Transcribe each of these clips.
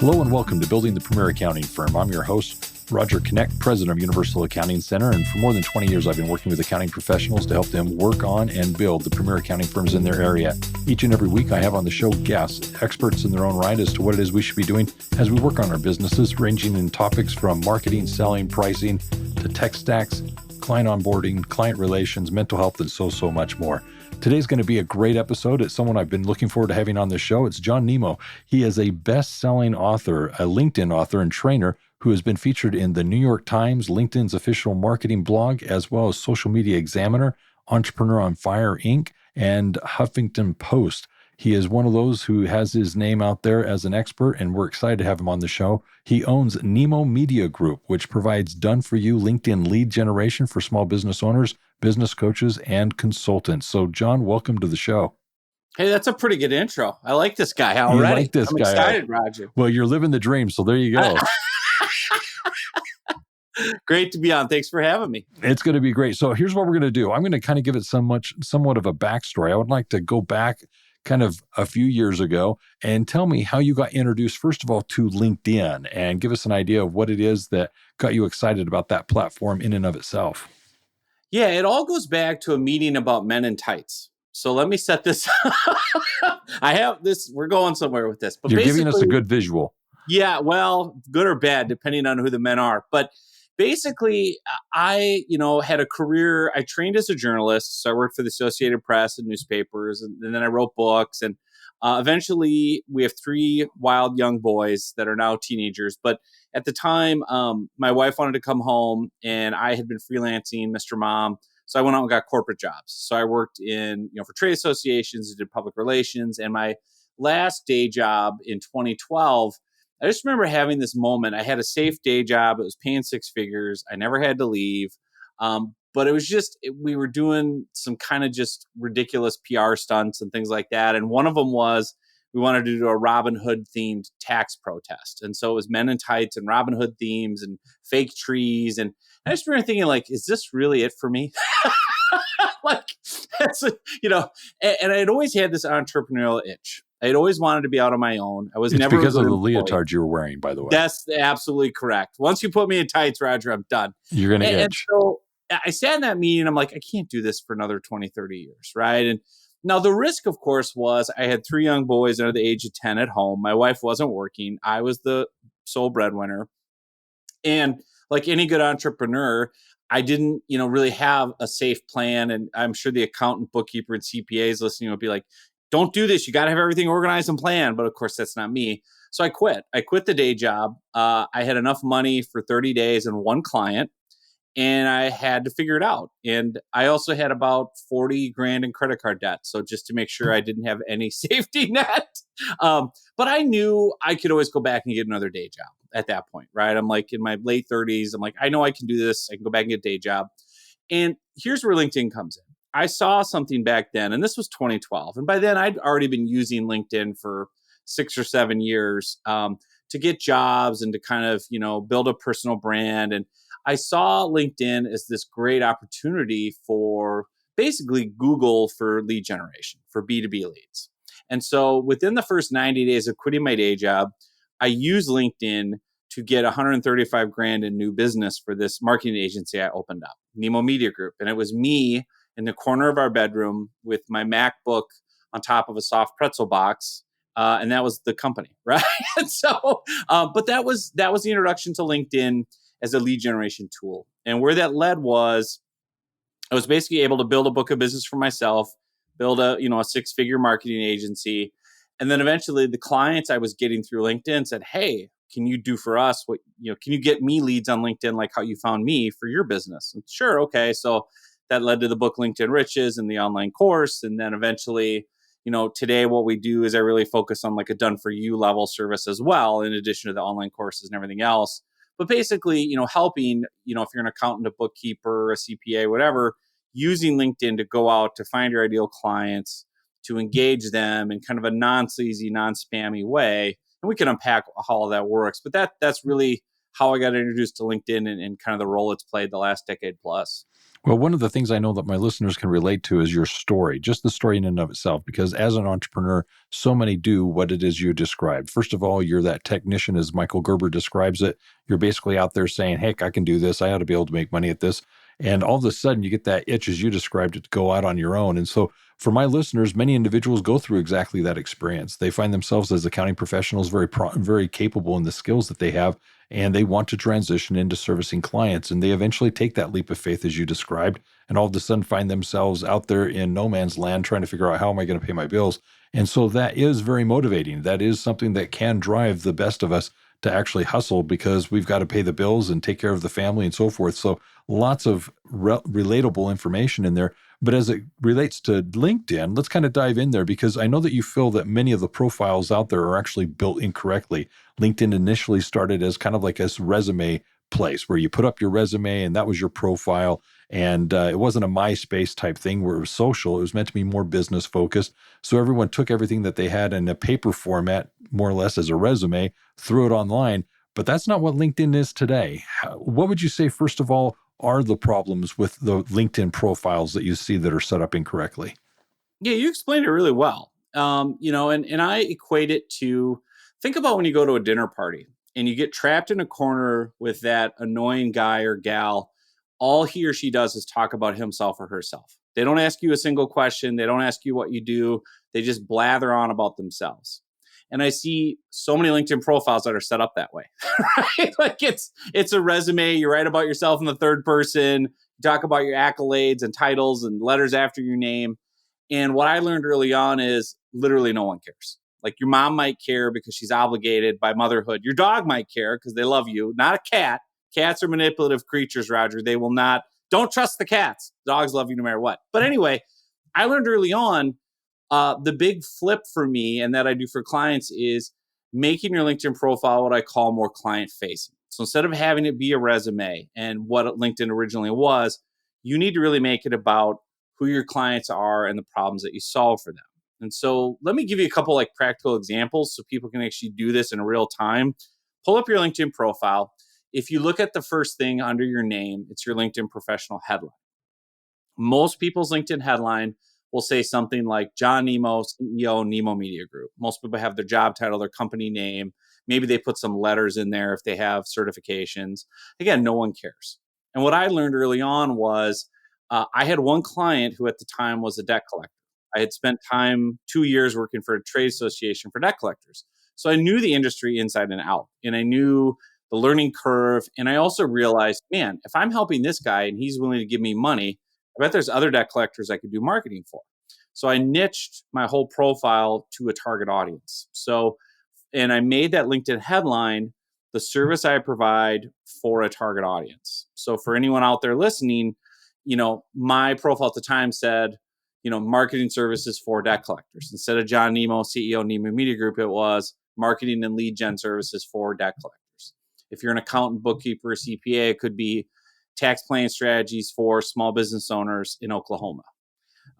Hello and welcome to Building the Premier Accounting Firm. I'm your host, Roger Knecht, president of Universal Accounting Center, and for more than 20 years I've been working with accounting professionals to help them work on and build the premier accounting firms in their area. Each and every week I have on the show guests, experts in their own right as to what it is we should be doing as we work on our businesses, ranging in topics from marketing, selling, pricing, to tech stacks, client onboarding, client relations, mental health, and so much more. Today's going to be a great episode. It's someone I've been looking forward to having on the show. It's John Nemo. He is a best-selling author, a LinkedIn author and trainer who has been featured in the New York Times, LinkedIn's official marketing blog, as well as Social Media Examiner, Entrepreneur on Fire, Inc., and Huffington Post. He is one of those who has his name out there as an expert, and we're excited to have him on the show. He owns Nemo Media Group, which provides done-for-you LinkedIn lead generation for small business owners, business coaches, and consultants. So, John, welcome to the show. Hey, that's a pretty good intro. I like this guy already. You like this I'm guy. Excited, Roger. Well, you're living the dream, so there you go. Great to be on. Thanks for having me. It's going to be great. So here's what we're going to do. I'm going to kind of give it somewhat of a backstory. I would like to go back kind of a few years ago and tell me how you got introduced, first of all, to LinkedIn, and give us an idea of what it is that got you excited about that platform in and of itself. Yeah, it all goes back to a meeting about men in tights. So let me set this. I have this. We're going somewhere with this. But you're giving us a good visual. Yeah, well, good or bad, depending on who the men are. But basically, I, had a career. I trained as a journalist. So I worked for the Associated Press and newspapers, and then I wrote books. And eventually, we have 3 wild young boys that are now teenagers. But at the time, my wife wanted to come home, and I had been freelancing, Mr. Mom. So I went out and got corporate jobs. So I worked in, for trade associations, did public relations. And my last day job in 2012, I just remember having this moment. I had a safe day job. It was paying 6 figures. I never had to leave. But it was just, we were doing some kind of just ridiculous PR stunts and things like that. And one of them was we wanted to do a Robin Hood themed tax protest. And so it was men in tights and Robin Hood themes and fake trees. And I just remember thinking, like, is this really it for me? And I'd always had this entrepreneurial itch. I'd always wanted to be out on my own. It's never because of the leotard you were wearing, by the way. That's absolutely correct. Once you put me in tights, Roger, I'm done. You're going to itch. And so I sat in that meeting. I'm like, I can't do this for another 20, 30 years, right? And now the risk, of course, was I had 3 young boys under the age of 10 at home. My wife wasn't working. I was the sole breadwinner. And like any good entrepreneur, I didn't, really have a safe plan. And I'm sure the accountant, bookkeeper, and CPAs listening would be like, don't do this. You got to have everything organized and planned. But of course, that's not me. So I quit. I quit the day job. I had enough money for 30 days and 1 client, and I had to figure it out. And I also had about 40 grand in credit card debt. So just to make sure I didn't have any safety net. But I knew I could always go back and get another day job at that point, right? I'm like in my late 30s. I'm like, I know I can do this. I can go back and get a day job. And here's where LinkedIn comes in. I saw something back then, and this was 2012. And by then, I'd already been using LinkedIn for 6 or 7 years to get jobs and to kind of, build a personal brand. And I saw LinkedIn as this great opportunity for basically Google for lead generation, for B2B leads. And so within the first 90 days of quitting my day job, I used LinkedIn to get 135 grand in new business for this marketing agency I opened up, Nemo Media Group. And it was me in the corner of our bedroom with my MacBook on top of a soft pretzel box. And that was the company, right? And so, but that was the introduction to LinkedIn as a lead generation tool. And where that led was, I was basically able to build a book of business for myself, build a 6-figure marketing agency. And then eventually the clients I was getting through LinkedIn said, hey, can you do for us what, can you get me leads on LinkedIn like how you found me for your business? And sure. Okay. So that led to the book LinkedIn Riches and the online course. And then eventually, today what we do is I really focus on like a done for you level service as well, in addition to the online courses and everything else. But basically, helping, if you're an accountant, a bookkeeper, a CPA, whatever, using LinkedIn to go out to find your ideal clients, to engage them in kind of a non-sleazy, non-spammy way. And we can unpack how all that works. But that's really how I got introduced to LinkedIn and kind of the role it's played the last decade plus. Well, one of the things I know that my listeners can relate to is your story, just the story in and of itself, because as an entrepreneur, so many do what it is you described. First of all, you're that technician, as Michael Gerber describes it. You're basically out there saying, heck, I can do this. I ought to be able to make money at this. And all of a sudden, you get that itch, as you described it, to go out on your own. And so for my listeners, many individuals go through exactly that experience. They find themselves as accounting professionals very capable in the skills that they have, and they want to transition into servicing clients. And they eventually take that leap of faith, as you described, and all of a sudden find themselves out there in no man's land trying to figure out, how am I going to pay my bills? And so that is very motivating. That is something that can drive the best of us to actually hustle, because we've got to pay the bills and take care of the family and so forth. So lots of relatable information in there. But as it relates to LinkedIn, let's kind of dive in there, because I know that you feel that many of the profiles out there are actually built incorrectly. LinkedIn initially started as kind of like a resume place where you put up your resume and that was your profile. And it wasn't a MySpace type thing where it was social. It was meant to be more business focused. So everyone took everything that they had in a paper format, more or less as a resume, threw it online. But that's not what LinkedIn is today. What would you say, first of all, are the problems with the LinkedIn profiles that you see that are set up incorrectly? Yeah, you explained it really well. And I equate it to, think about when you go to a dinner party and you get trapped in a corner with that annoying guy or gal. All he or she does is talk about himself or herself. They don't ask you a single question. They don't ask you what you do. They just blather on about themselves. And I see so many LinkedIn profiles that are set up that way, right? Like it's a resume. You write about yourself in the third person. You talk about your accolades and titles and letters after your name. And what I learned early on is literally no one cares. Like your mom might care because she's obligated by motherhood. Your dog might care because they love you, not a cat. Cats are manipulative creatures, Roger. They will not, don't trust the cats. Dogs love you no matter what. But anyway, I learned early on the big flip for me and that I do for clients is making your LinkedIn profile what I call more client facing. So instead of having it be a resume and what LinkedIn originally was, you need to really make it about who your clients are and the problems that you solve for them. And so let me give you a couple like practical examples so people can actually do this in real time. Pull up your LinkedIn profile. If you look at the first thing under your name, it's your LinkedIn professional headline. Most people's LinkedIn headline will say something like John Nemo, CEO, Nemo Media Group. Most people have their job title, their company name. Maybe they put some letters in there if they have certifications. Again, no one cares. And what I learned early on was I had one client who at the time was a debt collector. I had spent time 2 years working for a trade association for debt collectors. So I knew the industry inside and out, and I knew the learning curve. And I also realized, man, if I'm helping this guy and he's willing to give me money, I bet there's other debt collectors I could do marketing for. So I niched my whole profile to a target audience. And I made that LinkedIn headline the service I provide for a target audience. So for anyone out there listening, my profile at the time said, marketing services for debt collectors. Instead of John Nemo, CEO, Nemo Media Group, it was marketing and lead gen services for debt collectors. If you're an accountant, bookkeeper, CPA, it could be tax planning strategies for small business owners in Oklahoma.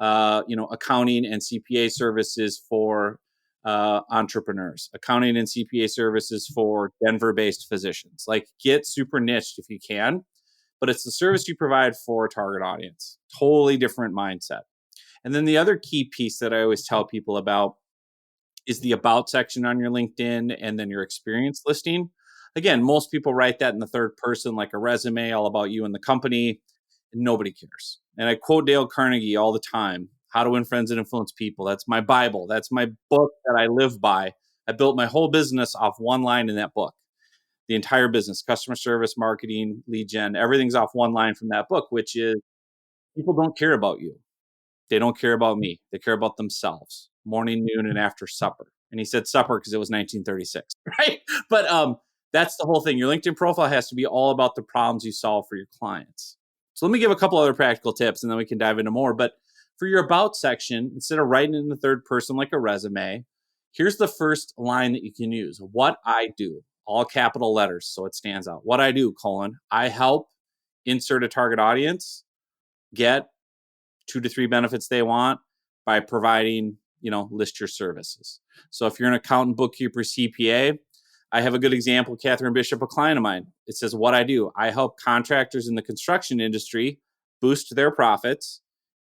Accounting and CPA services for entrepreneurs, accounting and CPA services for Denver-based physicians. Like, get super niched if you can, but it's the service you provide for a target audience. Totally different mindset. And then the other key piece that I always tell people about is the about section on your LinkedIn and then your experience listing. Again, most people write that in the third person, like a resume, all about you and the company. And nobody cares. And I quote Dale Carnegie all the time: How to Win Friends and Influence People. That's my Bible. That's my book that I live by. I built my whole business off one line in that book. The entire business, customer service, marketing, lead gen, everything's off one line from that book, which is people don't care about you. They don't care about me. They care about themselves. Morning, noon, and after supper. And he said supper because it was 1936, right? But that's the whole thing. Your LinkedIn profile has to be all about the problems you solve for your clients. So let me give a couple other practical tips and then we can dive into more. But for your about section, instead of writing it in the third person like a resume, here's the first line that you can use. What I do, all capital letters, so it stands out. What I do, I help insert a target audience get 2 to 3 benefits they want by providing, list your services. So if you're an accountant, bookkeeper, CPA, I have a good example, Catherine Bishop, a client of mine. It says, what I do, I help contractors in the construction industry boost their profits,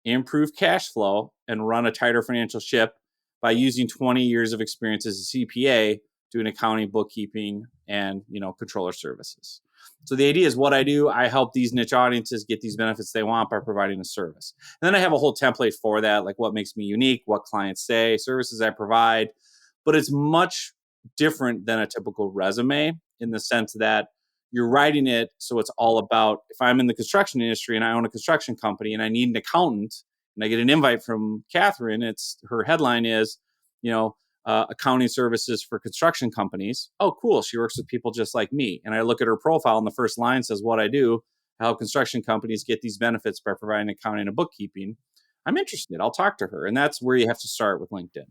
improve cash flow, and run a tighter financial ship by using 20 years of experience as a CPA doing accounting, bookkeeping, and controller services. So the idea is what I do, I help these niche audiences get these benefits they want by providing a service. And then I have a whole template for that, like what makes me unique, what clients say, services I provide. But it's much different than a typical resume in the sense that you're writing it so it's all about, if I'm in the construction industry and I own a construction company and I need an accountant and I get an invite from Catherine, her headline is, accounting services for construction companies. Oh, cool. She works with people just like me. And I look at her profile and the first line says what I do, how construction companies get these benefits by providing accounting and bookkeeping. I'm interested. I'll talk to her. And that's where you have to start with LinkedIn.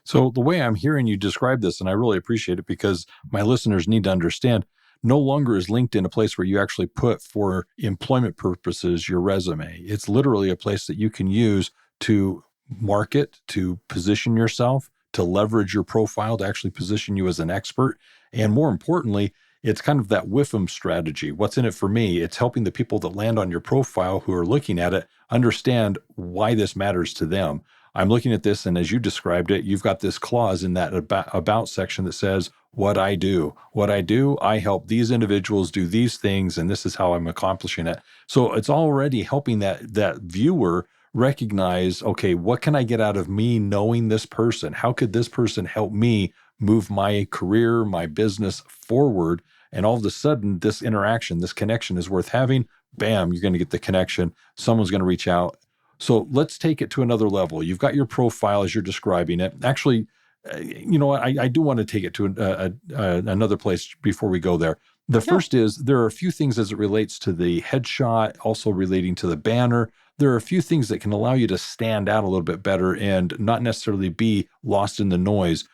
So the way I'm hearing you describe this, and I really appreciate it because my listeners need to understand, no longer is LinkedIn a place where you actually put for employment purposes your resume. It's literally a place that you can use to market, to position yourself, to leverage your profile, to actually position you as an expert. And more importantly, it's kind of that WIFM strategy. What's in it for me? It's helping the people that land on your profile who are looking at it understand why this matters to them. I'm looking at this, and as you described it, you've got this clause in that about section that says, what I do. What I do, I help these individuals do these things, and this is how I'm accomplishing it. So it's already helping that viewer recognize, okay, what can I get out of me knowing this person? How could this person help me move my career, my business forward? And all of a sudden, this interaction, this connection is worth having. Bam, you're going to get the connection. Someone's going to reach out. So let's take it to another level. You've got your profile as you're describing it. Actually, I do want to take it to another place before we go there. The first is there are a few things as it relates to the headshot, also relating to the banner. There are a few things that can allow you to stand out a little bit better and not necessarily be lost in the noise.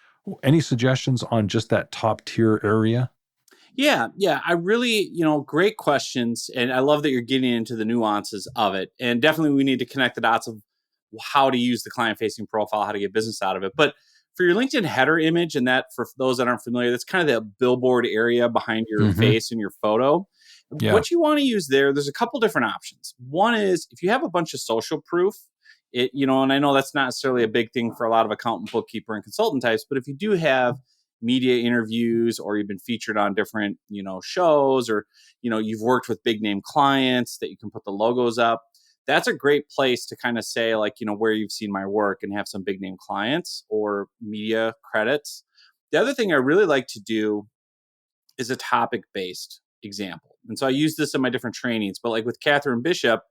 Any suggestions on just that top tier area? Yeah. I really, great questions. And I love that you're getting into the nuances of it. And definitely we need to connect the dots of how to use the client facing profile, how to get business out of it. But for your LinkedIn header image, and that for those that aren't familiar, that's kind of the billboard area behind your face and your photo. Yeah. What you want to use there's a couple different options. One is if you have a bunch of social proof, and I know that's not necessarily a big thing for a lot of accountant, bookkeeper, and consultant types, but if you do have media interviews or you've been featured on different, shows, or, you've worked with big name clients that you can put the logos up, that's a great place to kind of say, like, where you've seen my work and have some big name clients or media credits. The other thing I really like to do is a topic based example. And so I use this in my different trainings, but like with Catherine Bishop,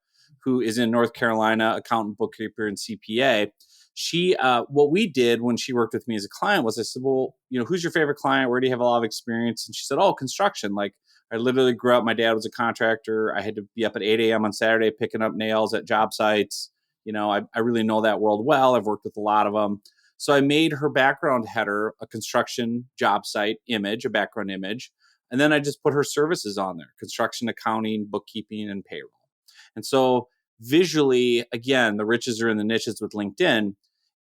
who is in North Carolina, accountant, bookkeeper, and CPA, she, what we did when she worked with me as a client was I said, well, who's your favorite client? Where do you have a lot of experience? And she said, oh, construction. Like I literally grew up, my dad was a contractor. I had to be up at 8 a.m. on Saturday, picking up nails at job sites. I really know that world well. I've worked with a lot of them. So I made her background header a construction job site image, a background image. And then I just put her services on there: construction, accounting, bookkeeping, and payroll. And so visually, again, the riches are in the niches with LinkedIn.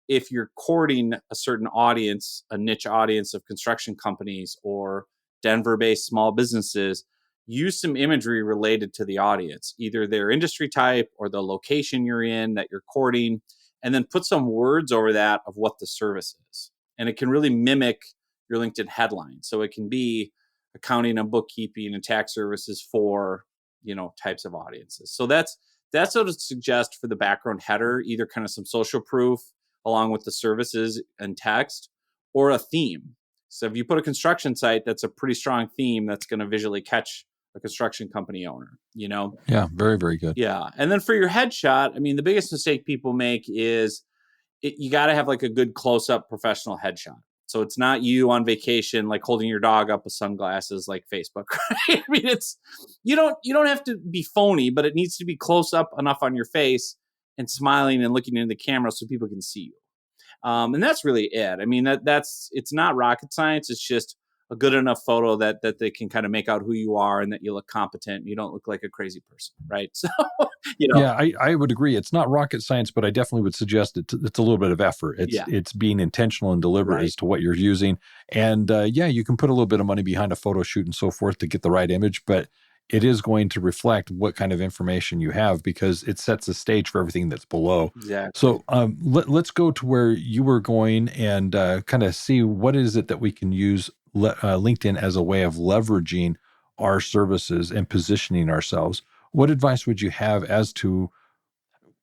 If you're courting a certain audience, a niche audience of construction companies or Denver-based small businesses, use some imagery related to the audience, either their industry type or the location you're in that you're courting, and then put some words over that of what the service is. And it can really mimic your LinkedIn headline. So it can be accounting and bookkeeping and tax services for, types of audiences. So that's what I would suggest for the background header, either kind of some social proof along with the services and text, or a theme. So if you put a construction site, that's a pretty strong theme that's going to visually catch a construction company owner, Yeah, very, very good. Yeah. And then for your headshot, the biggest mistake people make is you got to have like a good close-up professional headshot. So it's not you on vacation, like holding your dog up with sunglasses like Facebook, right? It's, you don't have to be phony, but it needs to be close up enough on your face and smiling and looking into the camera so people can see you. And that's really it. It's not rocket science. It's just a good enough photo that they can kind of make out who you are and that you look competent and you don't look like a crazy person, right? So, Yeah, I would agree. It's not rocket science, but I definitely would suggest it's a little bit of effort. It's being intentional and deliberate as to what you're using. And you can put a little bit of money behind a photo shoot and so forth to get the right image, but it is going to reflect what kind of information you have because it sets the stage for everything that's below. Exactly. So let's go to where you were going and kind of see what is it that we can use LinkedIn as a way of leveraging our services and positioning ourselves. What advice would you have as to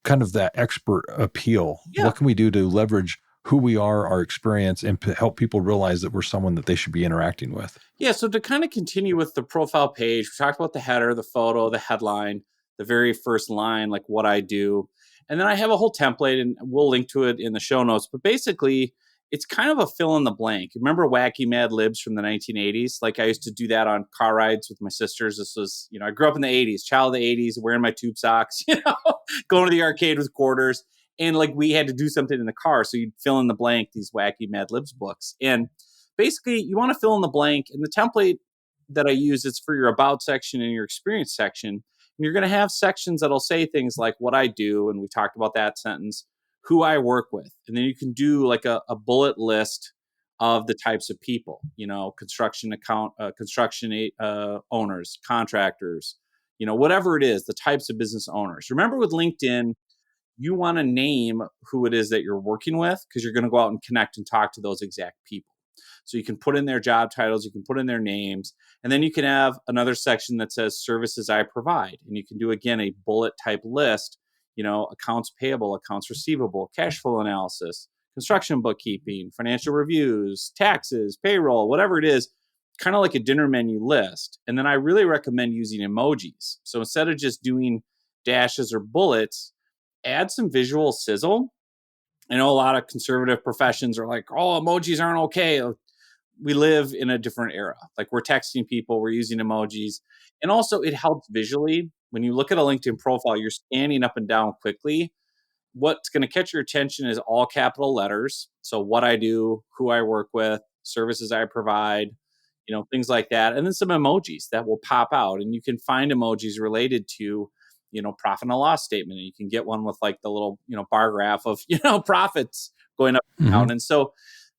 kind of that expert appeal? Yeah. What can we do to leverage who we are, our experience, and help people realize that we're someone that they should be interacting with? Yeah. So to kind of continue with the profile page, we talked about the header, the photo, the headline, the very first line, like what I do. And then I have a whole template and we'll link to it in the show notes. But basically, it's kind of a fill in the blank. Remember Wacky Mad Libs from the 1980s? Like I used to do that on car rides with my sisters. This was, I grew up in the 80s, child of the 80s, wearing my tube socks, going to the arcade with quarters. And like we had to do something in the car. So you'd fill in the blank, these Wacky Mad Libs books. And basically you want to fill in the blank, and the template that I use is for your about section and your experience section. And you're going to have sections that'll say things like what I do, and we talked about that sentence, who I work with, and then you can do like a bullet list of the types of people, construction owners, contractors, whatever it is, the types of business owners. Remember with LinkedIn, you want to name who it is that you're working with because you're going to go out and connect and talk to those exact people. So you can put in their job titles, you can put in their names, and then you can have another section that says services I provide. And you can do, again, a bullet type list, accounts payable, accounts receivable, cash flow analysis, construction bookkeeping, financial reviews, taxes, payroll, whatever it is, kind of like a dinner menu list. And then I really recommend using emojis. So instead of just doing dashes or bullets, add some visual sizzle. I know a lot of conservative professions are like, oh, emojis aren't okay. We live in a different era. Like we're texting people, we're using emojis. And also it helps visually. When you look at a LinkedIn profile, you're scanning up and down quickly. What's going to catch your attention is all capital letters. So what I do, who I work with, services I provide, things like that. And then some emojis that will pop out. And you can find emojis related to, profit and loss statement. And you can get one with like the little, bar graph of, profits going up and down. And so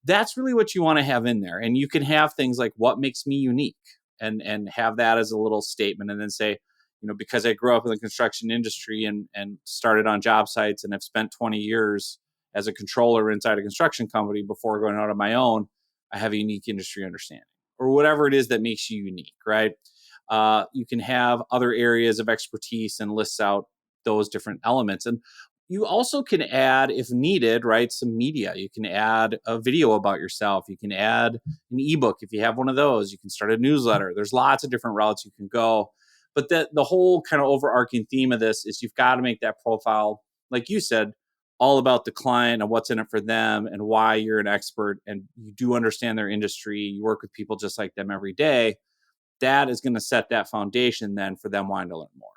that's really what you want to have in there. And you can have things like what makes me unique and have that as a little statement, and then say, because I grew up in the construction industry and started on job sites and have spent 20 years as a controller inside a construction company before going out on my own, I have a unique industry understanding, or whatever it is that makes you unique, right? You can have other areas of expertise and lists out those different elements. And you also can add, if needed, right, some media. You can add a video about yourself. You can add an ebook if you have one of those. You can start a newsletter. There's lots of different routes you can go. But the whole kind of overarching theme of this is you've got to make that profile, like you said, all about the client and what's in it for them and why you're an expert and you do understand their industry. You work with people just like them every day. That is going to set that foundation then for them wanting to learn more.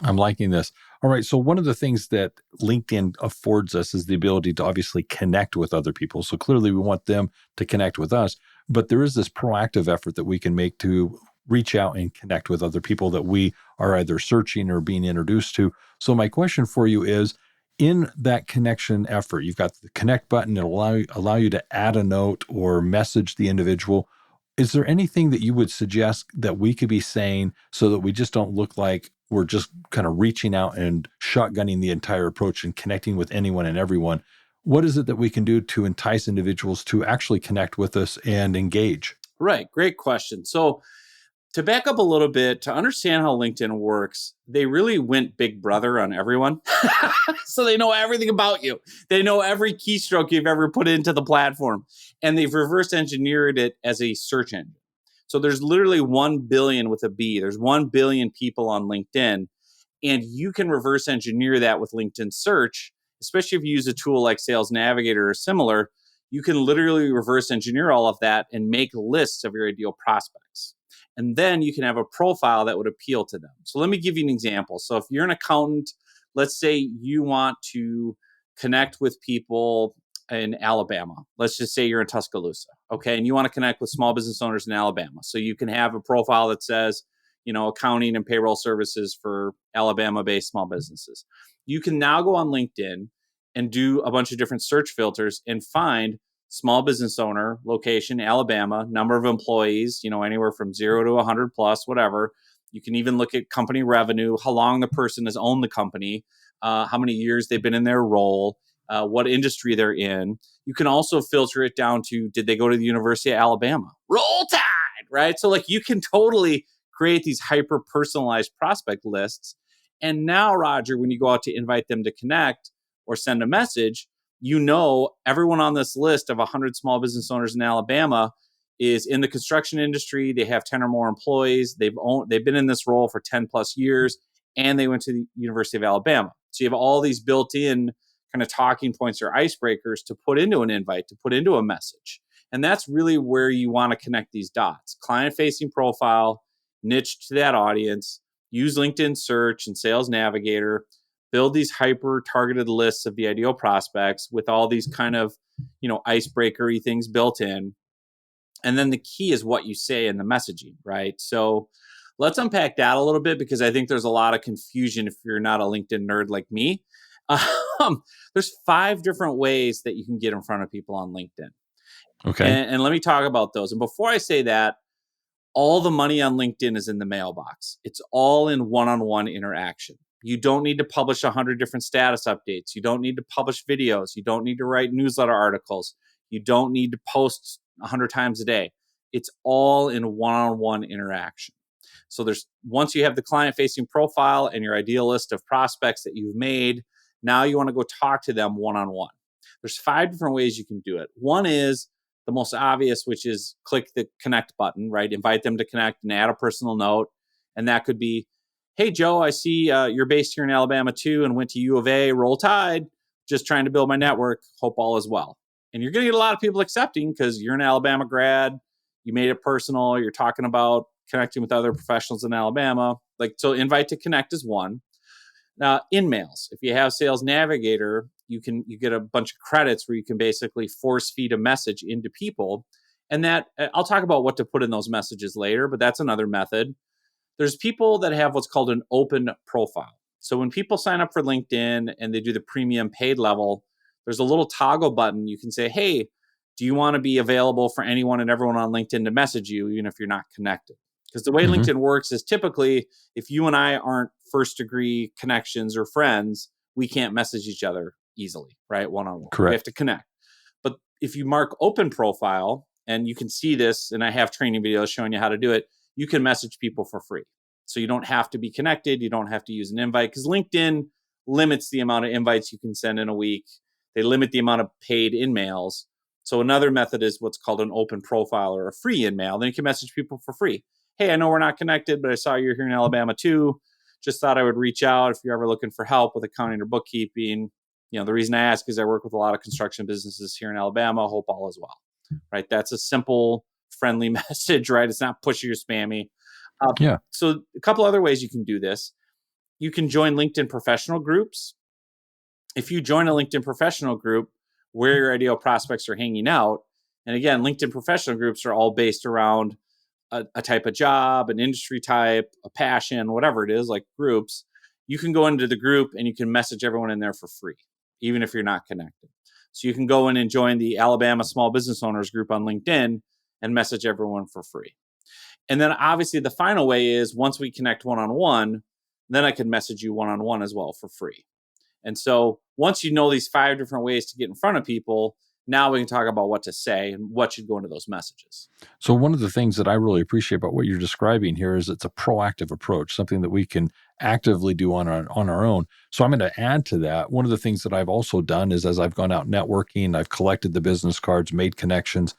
I'm liking this. All right. So one of the things that LinkedIn affords us is the ability to obviously connect with other people. So clearly we want them to connect with us, but there is this proactive effort that we can make to reach out and connect with other people that we are either searching or being introduced to. So my question for you is, in that connection effort, you've got the connect button. It'll allow you to add a note or message the individual. Is there anything that you would suggest that we could be saying so that we just don't look like we're just kind of reaching out and shotgunning the entire approach and connecting with anyone and everyone? What is it that we can do to entice individuals to actually connect with us and engage? Right. Great question. So to back up a little bit, to understand how LinkedIn works, they really went big brother on everyone. So they know everything about you. They know every keystroke you've ever put into the platform. And they've reverse engineered it as a search engine. So there's literally 1 billion with a B. There's 1 billion people on LinkedIn. And you can reverse engineer that with LinkedIn search, especially if you use a tool like Sales Navigator or similar. You can literally reverse engineer all of that and make lists of your ideal prospects. And then you can have a profile that would appeal to them. So let me give you an example. So if you're an accountant, let's say you want to connect with people in Alabama. Let's just say you're in Tuscaloosa, okay? And you want to connect with small business owners in Alabama. So you can have a profile that says, accounting and payroll services for Alabama-based small businesses. You can now go on LinkedIn and do a bunch of different search filters and find small business owner, location, Alabama, number of employees, anywhere from 0 to 100 plus, whatever. You can even look at company revenue, how long the person has owned the company, how many years they've been in their role, what industry they're in. You can also filter it down to, did they go to the University of Alabama? Roll Tide, right? So like you can totally create these hyper personalized prospect lists. And now, Roger, when you go out to invite them to connect or send a message, you know everyone on this list of 100 small business owners in Alabama is in the construction industry. They have 10 or more employees. They've been in this role for 10 plus years, and they went to the University of Alabama. So you have all these built-in kind of talking points or icebreakers to put into an invite, to put into a message. And that's really where you want to connect these dots. Client-facing profile, niche to that audience, use LinkedIn Search and Sales Navigator, build these hyper-targeted lists of the ideal prospects with all these kind of, icebreaker-y things built in. And then the key is what you say in the messaging, right? So let's unpack that a little bit, because I think there's a lot of confusion if you're not a LinkedIn nerd like me. There's 5 different ways that you can get in front of people on LinkedIn. Okay. And let me talk about those. And before I say that, all the money on LinkedIn is in the mailbox. It's all in one-on-one interaction. You don't need to publish 100 different status updates. You don't need to publish videos. You don't need to write newsletter articles. You don't need to post 100 times a day. It's all in one-on-one interaction. So once you have the client-facing profile and your ideal list of prospects that you've made, now you want to go talk to them one-on-one. There's 5 different ways you can do it. One is the most obvious, which is click the connect button, right? Invite them to connect and add a personal note. And that could be, hey, Joe, I see you're based here in Alabama too and went to U of A, Roll Tide, just trying to build my network, hope all is well. And you're going to get a lot of people accepting because you're an Alabama grad, you made it personal, you're talking about connecting with other professionals in Alabama. So invite to connect is one. Now, InMails, if you have Sales Navigator, you get a bunch of credits where you can basically force feed a message into people. And that I'll talk about what to put in those messages later, but that's another method. There's people that have what's called an open profile. So when people sign up for LinkedIn and they do the premium paid level, there's a little toggle button. You can say, hey, do you want to be available for anyone and everyone on LinkedIn to message you, even if you're not connected? Because the way LinkedIn works is typically if you and I aren't first degree connections or friends, we can't message each other easily, right? One-on-one. Correct. We have to connect. But if you mark open profile, and you can see this, and I have training videos showing you how to do it, you can message people for free. So you don't have to be connected. You don't have to use an invite, because LinkedIn limits the amount of invites you can send in a week. They limit the amount of paid InMails. So another method is what's called an open profile or a free InMail. Then you can message people for free. Hey, I know we're not connected, but I saw you're here in Alabama too. Just thought I would reach out if you're ever looking for help with accounting or bookkeeping. The reason I ask is I work with a lot of construction businesses here in Alabama. Hope all is well, right? That's a simple, friendly message, right? It's not pushy or spammy. Yeah. So a couple other ways you can do this. You can join LinkedIn professional groups. If you join a LinkedIn professional group where your ideal prospects are hanging out, and again, LinkedIn professional groups are all based around a type of job, an industry type, a passion, whatever it is, like groups, you can go into the group and you can message everyone in there for free, even if you're not connected. So you can go in and join the Alabama Small Business Owners group on LinkedIn and message everyone for free. And then obviously the final way is once we connect one-on-one, then I can message you one-on-one as well for free. And so once you know these 5 different ways to get in front of people, now we can talk about what to say and what should go into those messages. So one of the things that I really appreciate about what you're describing here is it's a proactive approach, something that we can actively do on our own. So I'm going to add to that. One of the things that I've also done is as I've gone out networking, I've collected the business cards, made connections,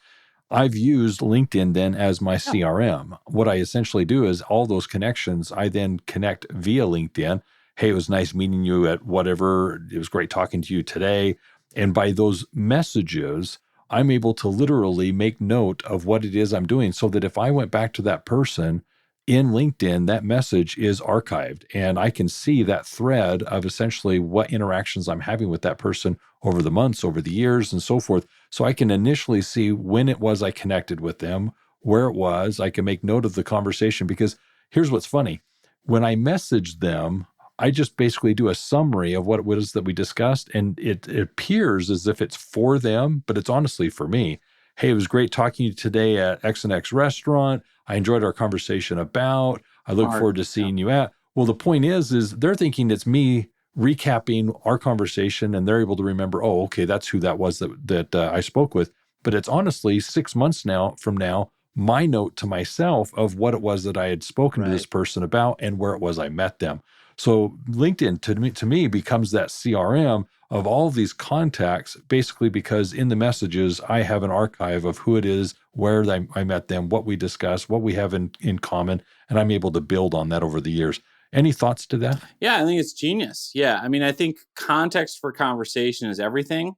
I've used LinkedIn then as my CRM. What I essentially do is all those connections, I then connect via LinkedIn. Hey, it was nice meeting you at whatever. It was great talking to you today. And by those messages, I'm able to literally make note of what it is I'm doing so that if I went back to that person in LinkedIn, that message is archived and I can see that thread of essentially what interactions I'm having with that person over the months, over the years, and so forth. So I can initially see when it was I connected with them, where it was. I can make note of the conversation because here's what's funny. When I message them, I just basically do a summary of what it was that we discussed, and it appears as if it's for them, but it's honestly for me. Hey, it was great talking to you today at X and X restaurant. I enjoyed our conversation about. I look forward to seeing you at. Well, the point is they're thinking it's me recapping our conversation, and they're able to remember, oh, okay, that's who that was that I spoke with. But it's honestly 6 months from now, my note to myself of what it was that I had spoken to this person about and where it was I met them. So LinkedIn to me becomes that CRM of all of these contacts, basically because in the messages, I have an archive of who it is, where I met them, what we discussed, what we have in common, and I'm able to build on that over the years. Any thoughts to that? Yeah, I think it's genius. Yeah. I mean, I think context for conversation is everything.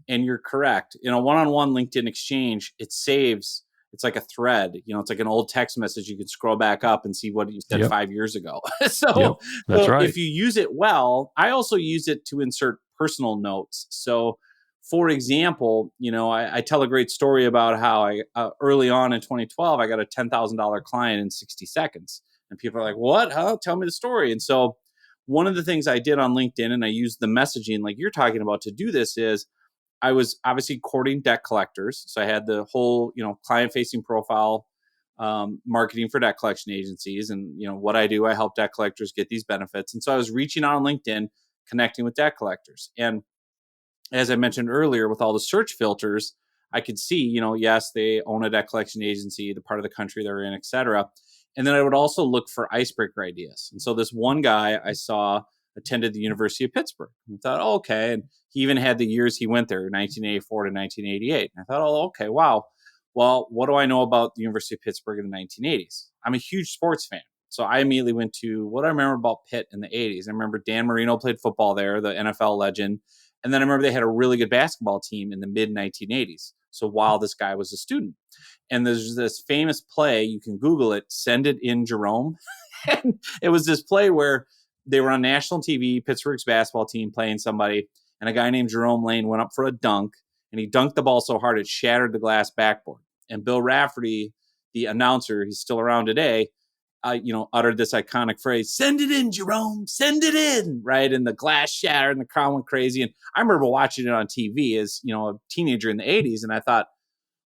And you're correct. In a one-on-one LinkedIn exchange, it saves. It's like a thread. It's like an old text message. You can scroll back up and see what you said 5 years ago. So that's right. If you use it well, I also use it to insert personal notes. So, for example, I tell a great story about how I early on in 2012, I got a $10,000 client in 60 seconds. And people are like, what? Huh? Tell me the story. And so one of the things I did on LinkedIn, and I used the messaging like you're talking about to do this, is I was obviously courting debt collectors. So I had the whole, client-facing profile, marketing for debt collection agencies. And, what I do, I help debt collectors get these benefits. And so I was reaching out on LinkedIn, connecting with debt collectors. And as I mentioned earlier, with all the search filters, I could see, yes, they own a debt collection agency, the part of the country they're in, et cetera. And then I would also look for icebreaker ideas. And so this one guy I saw attended the University of Pittsburgh. And I thought, oh, okay. And he even had the years he went there, 1984 to 1988. And I thought, oh, okay, wow. Well, what do I know about the University of Pittsburgh in the 1980s? I'm a huge sports fan. So I immediately went to what I remember about Pitt in the 80s. I remember Dan Marino played football there, the NFL legend. And then I remember they had a really good basketball team in the mid 1980s. So while this guy was a student. And there's this famous play, you can Google it, Send It in Jerome. And it was this play where they were on national TV, Pittsburgh's basketball team playing somebody, and a guy named Jerome Lane went up for a dunk, and he dunked the ball so hard it shattered the glass backboard. And Bill Rafferty, the announcer, he's still around today, uttered this iconic phrase, "Send it in, Jerome, send it in," right? And the glass shattered and the crowd went crazy. And I remember watching it on TV as, a teenager in the 80s, and I thought,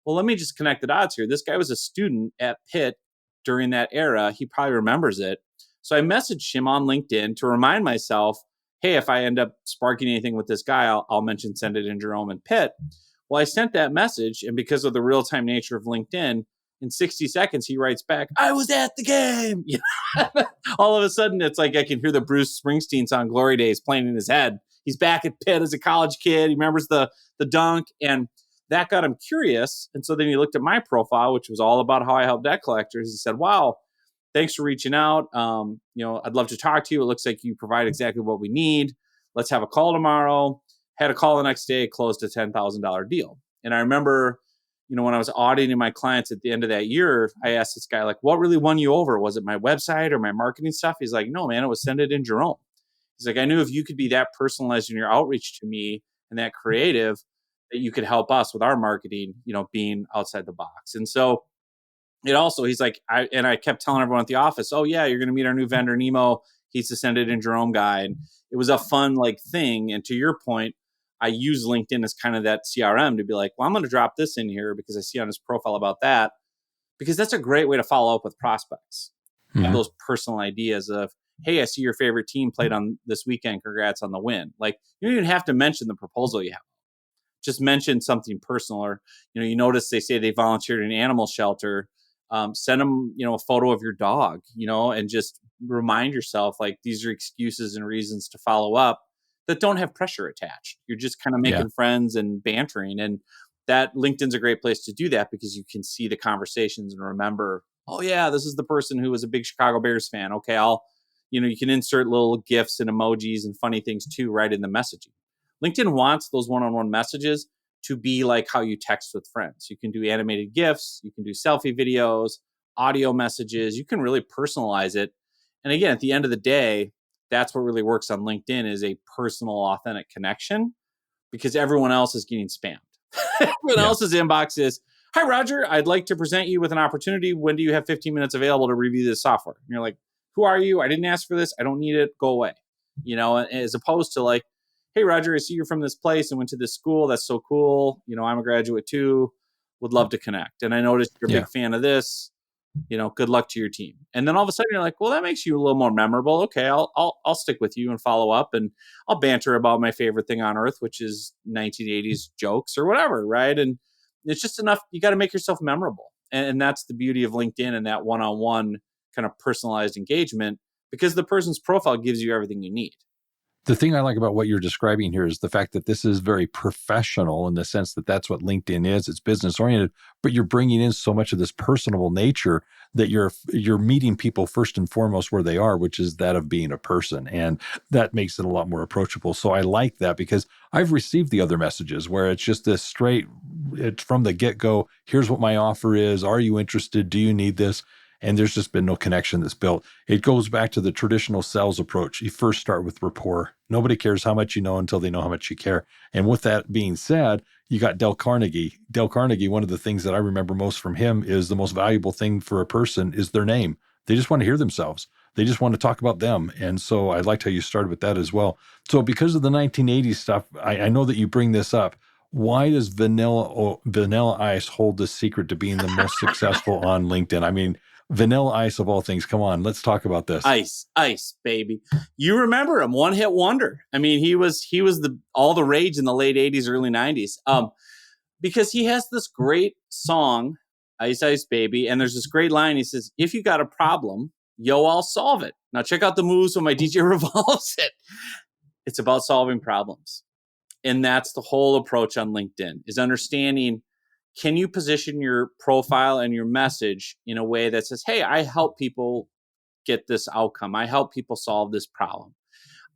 well, let me just connect the dots here. This guy was a student at Pitt during that era. He probably remembers it. So I messaged him on LinkedIn to remind myself, hey, if I end up sparking anything with this guy, I'll mention Send It in Jerome and Pitt. Well, I sent that message, and because of the real-time nature of LinkedIn, in 60 seconds, he writes back, I was at the game. All of a sudden, it's like I can hear the Bruce Springsteen song Glory Days playing in his head. He's back at Pitt as a college kid. He remembers the dunk, and that got him curious. And so then he looked at my profile, which was all about how I help debt collectors. He said, wow, thanks for reaching out. I'd love to talk to you. It looks like you provide exactly what we need. Let's have a call tomorrow. Had a call the next day, closed a $10,000 deal. And I remember, when I was auditing my clients at the end of that year, I asked this guy, like, what really won you over? Was it my website or my marketing stuff? He's like, no, man, it was Send It in Jerome. He's like, I knew if you could be that personalized in your outreach to me and that creative, that you could help us with our marketing, being outside the box. And so it also, he's like, I kept telling everyone at the office, oh yeah, you're going to meet our new vendor, Nemo. He's the Send It in Jerome guy. And it was a fun thing. And to your point, I use LinkedIn as kind of that CRM to be like, well, I'm going to drop this in here because I see on his profile about that, because that's a great way to follow up with prospects. Mm-hmm. Those personal ideas of, hey, I see your favorite team played on this weekend. Congrats on the win. Like, you don't even have to mention the proposal you have. Just mention something personal, or, you notice they say they volunteered in an animal shelter. Send them, a photo of your dog, and just remind yourself, like, these are excuses and reasons to follow up that don't have pressure attached. You're just kind of making friends and bantering. And that LinkedIn's a great place to do that because you can see the conversations and remember, oh yeah, this is the person who was a big Chicago Bears fan. Okay. You can insert little GIFs and emojis and funny things too, right in the messaging. LinkedIn wants those one-on-one messages to be like how you text with friends. You can do animated GIFs, you can do selfie videos, audio messages. You can really personalize it. And again, at the end of the day, that's what really works on LinkedIn is a personal, authentic connection, because everyone else is getting spammed. Everyone else's inbox is, hi, Roger, I'd like to present you with an opportunity. When do you have 15 minutes available to review this software? And you're like, who are you? I didn't ask for this. I don't need it. Go away. As opposed to like, hey, Roger, I see you're from this place and went to this school. That's so cool. I'm a graduate too. Would love to connect. And I noticed you're a big fan of this. good luck to your team. And then all of a sudden you're like, well, that makes you a little more memorable. Okay, I'll stick with you and follow up, and I'll banter about my favorite thing on earth, which is 1980s jokes or whatever, right? And it's just enough. You got to make yourself memorable. And that's the beauty of LinkedIn and that one-on-one kind of personalized engagement, because the person's profile gives you everything you need. The thing I like about what you're describing here is the fact that this is very professional in the sense that that's what LinkedIn is. It's business oriented, but you're bringing in so much of this personable nature that you're meeting people first and foremost where they are, which is that of being a person. And that makes it a lot more approachable. So I like that, because I've received the other messages where it's just this straight, it's from the get-go, here's what my offer is. Are you interested? Do you need this? And there's just been no connection that's built. It goes back to the traditional sales approach. You first start with rapport. Nobody cares how much you know until they know how much you care. And with that being said, you got Dale Carnegie. Dale Carnegie, one of the things that I remember most from him is the most valuable thing for a person is their name. They just want to hear themselves. They just want to talk about them. And so I liked how you started with that as well. So because of the 1980s stuff, I know that you bring this up. Why does Vanilla Ice hold the secret to being the most successful on LinkedIn? I mean, Vanilla Ice of all things. Come on, let's talk about this. Ice, baby. You remember him, one hit wonder. I mean, he was all the rage in the late 80s, early 90s. Because he has this great song, Ice, Baby. And there's this great line. He says, if you got a problem, I'll solve it. Now check out the moves when my DJ revolves it. It's about solving problems. And that's the whole approach on LinkedIn, is understanding, can you position your profile and your message in a way that says, hey, I help people get this outcome. I help people solve this problem.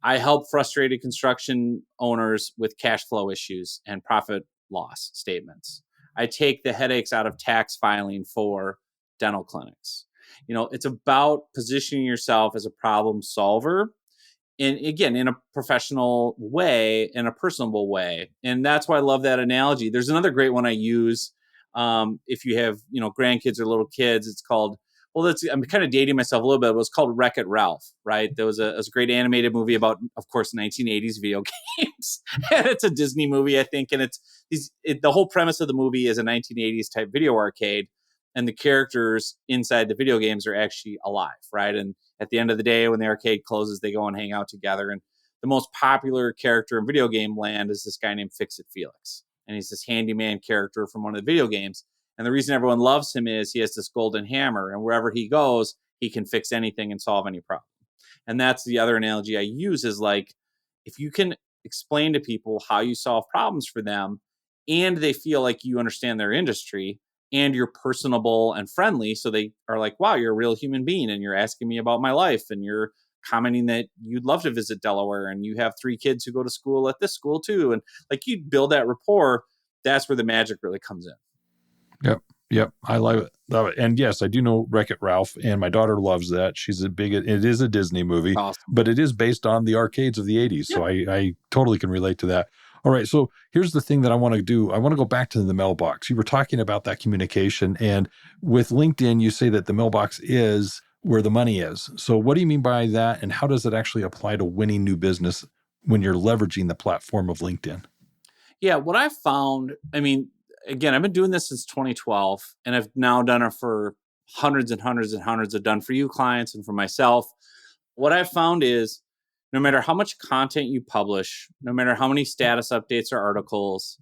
I help frustrated construction owners with cash flow issues and profit loss statements. I take the headaches out of tax filing for dental clinics. It's about positioning yourself as a problem solver. And again, in a professional way, in a personable way. And that's why I love that analogy. There's another great one I use. If you have, grandkids or little kids, it's called, I'm kind of dating myself a little bit. It was called Wreck-It Ralph, right? There was a great animated movie about, of course, 1980s video games. And it's a Disney movie, I think. And the whole premise of the movie is a 1980s type video arcade. And the characters inside the video games are actually alive, right? And at the end of the day, when the arcade closes, they go and hang out together. And the most popular character in video game land is this guy named Fix-It Felix. And he's this handyman character from one of the video games. And the reason everyone loves him is he has this golden hammer. And wherever he goes, he can fix anything and solve any problem. And that's the other analogy I use, is like, if you can explain to people how you solve problems for them, and they feel like you understand their industry, and you're personable and friendly, so they are like, wow, you're a real human being, and you're asking me about my life, and you're commenting that you'd love to visit Delaware, and you have 3 kids who go to school at this school too. And like, you build that rapport, that's where the magic really comes in. Yep. I love it. And yes, I do know Wreck-It Ralph, and my daughter loves that. It is a Disney movie, Awesome. But it is based on the arcades of the 80s. So I totally can relate to that. All right. So here's the thing that I want to do. I want to go back to the mailbox. You were talking about that communication, and with LinkedIn, you say that the mailbox is where the money is. So what do you mean by that? And how does it actually apply to winning new business when you're leveraging the platform of LinkedIn? Yeah. What I found, again, I've been doing this since 2012, and I've now done it for hundreds and hundreds and hundreds of done for you clients and for myself. What I've found is, no matter how much content you publish, no matter how many status updates or articles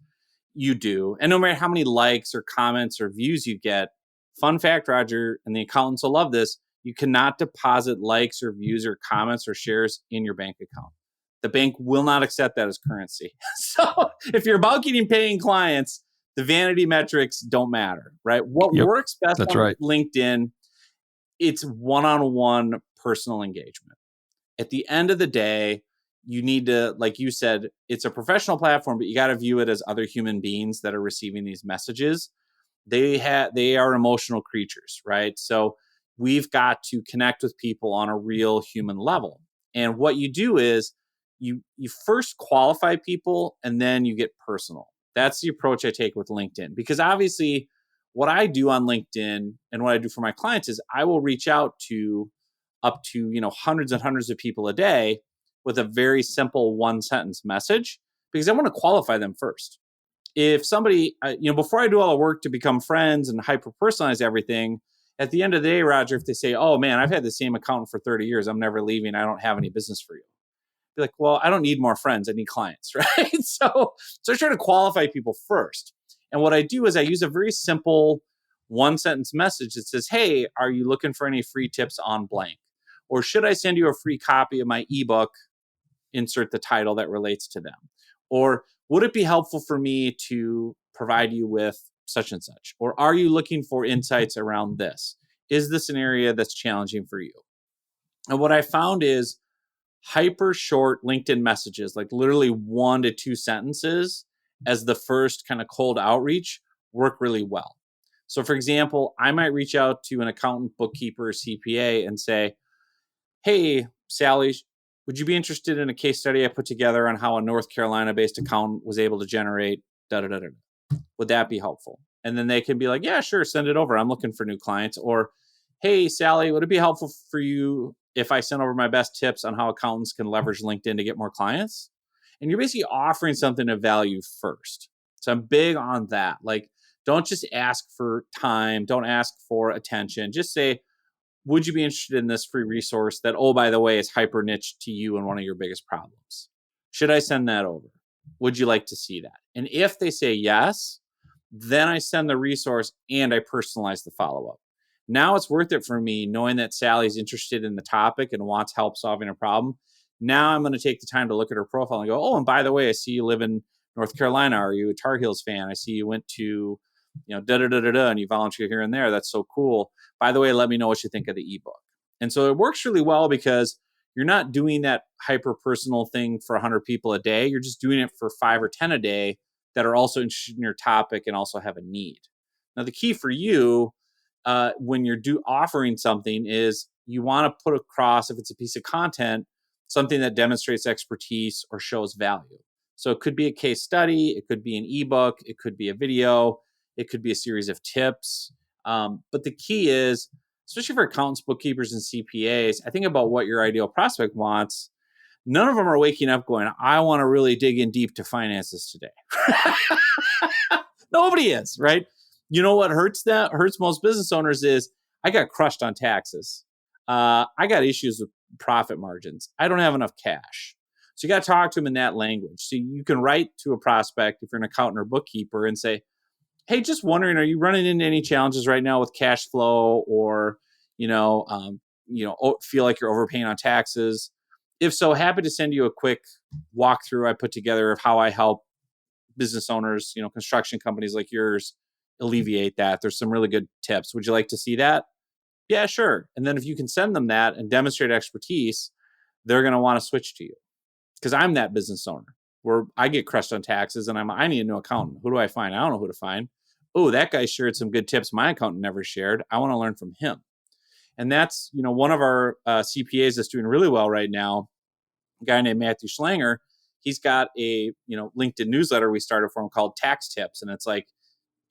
you do, and no matter how many likes or comments or views you get, fun fact, Roger, and the accountants will love this, you cannot deposit likes or views or comments or shares in your bank account. The bank will not accept that as currency. So if you're about getting paying clients, the vanity metrics don't matter, right? What works best on LinkedIn, it's one-on-one personal engagement. At the end of the day, you need to, like you said, it's a professional platform, but you got to view it as other human beings that are receiving these messages. They are emotional creatures, right? So we've got to connect with people on a real human level. And what you do is you first qualify people, and then you get personal. That's the approach I take with LinkedIn, because obviously what I do on LinkedIn and what I do for my clients is I will reach out to up to, hundreds and hundreds of people a day with a very simple 1-sentence message, because I want to qualify them first. If somebody, before I do all the work to become friends and hyper personalize everything, At the end of the day, Roger, if they say, oh man, I've had the same accountant for 30 years, I'm never leaving, I don't have any business for you. Be like, well, I don't need more friends, I need clients, right? So I try to qualify people first. And what I do is I use a very simple one sentence message that says, hey, are you looking for any free tips on blank? Or should I send you a free copy of my ebook? Insert the title that relates to them. Or would it be helpful for me to provide you with such and such? Or are you looking for insights around this? Is this an area that's challenging for you? And what I found is hyper short LinkedIn messages, like literally 1 to 2 sentences as the first kind of cold outreach, work really well. So for example, I might reach out to an accountant, bookkeeper, or CPA and say, hey, Sally, would you be interested in a case study I put together on how a North Carolina-based accountant was able to generate da-da-da-da? Would that be helpful? And then they can be like, yeah, sure, send it over. I'm looking for new clients. Or, hey, Sally, would it be helpful for you if I sent over my best tips on how accountants can leverage LinkedIn to get more clients? And you're basically offering something of value first. So I'm big on that. Like, don't just ask for time. Don't ask for attention. Just say, would you be interested in this free resource that, oh, by the way, is hyper niche to you and one of your biggest problems? Should I send that over? Would you like to see that? And if they say yes, then I send the resource and I personalize the follow-up. Now it's worth it for me knowing that Sally's interested in the topic and wants help solving a problem. Now I'm going to take the time to look at her profile and go, oh, and by the way, I see you live in North Carolina. Are you a Tar Heels fan? I see you went to, da-da-da-da-da, and you volunteer here and there. That's so cool. By the way, let me know what you think of the ebook. And so it works really well because you're not doing that hyper personal thing for 100 people a day. You're just doing it for 5 or 10 a day that are also interested in your topic and also have a need. Now, the key for you when you're offering something is you want to put across, if it's a piece of content, something that demonstrates expertise or shows value. So it could be a case study, it could be an ebook, it could be a video, it could be a series of tips. But the key is, especially for accountants, bookkeepers, and CPAs, I think about what your ideal prospect wants. None of them are waking up going, I want to really dig in deep to finances today. Nobody is, right? You know what hurts most business owners is, I got crushed on taxes. I got issues with profit margins. I don't have enough cash. So you got to talk to them in that language. So you can write to a prospect, if you're an accountant or bookkeeper, and say, hey, just wondering, are you running into any challenges right now with cash flow, or, feel like you're overpaying on taxes? If so, happy to send you a quick walkthrough I put together of how I help business owners, construction companies like yours, alleviate that. There's some really good tips. Would you like to see that? Yeah, sure. And then if you can send them that and demonstrate expertise, they're going to want to switch to you. Because I'm that business owner where I get crushed on taxes and I need a new accountant. Who do I find? I don't know who to find. Oh, that guy shared some good tips my accountant never shared. I want to learn from him. And that's, one of our CPAs that's doing really well right now, a guy named Matthew Schlanger. He's got a, LinkedIn newsletter we started for him called Tax Tips. And it's like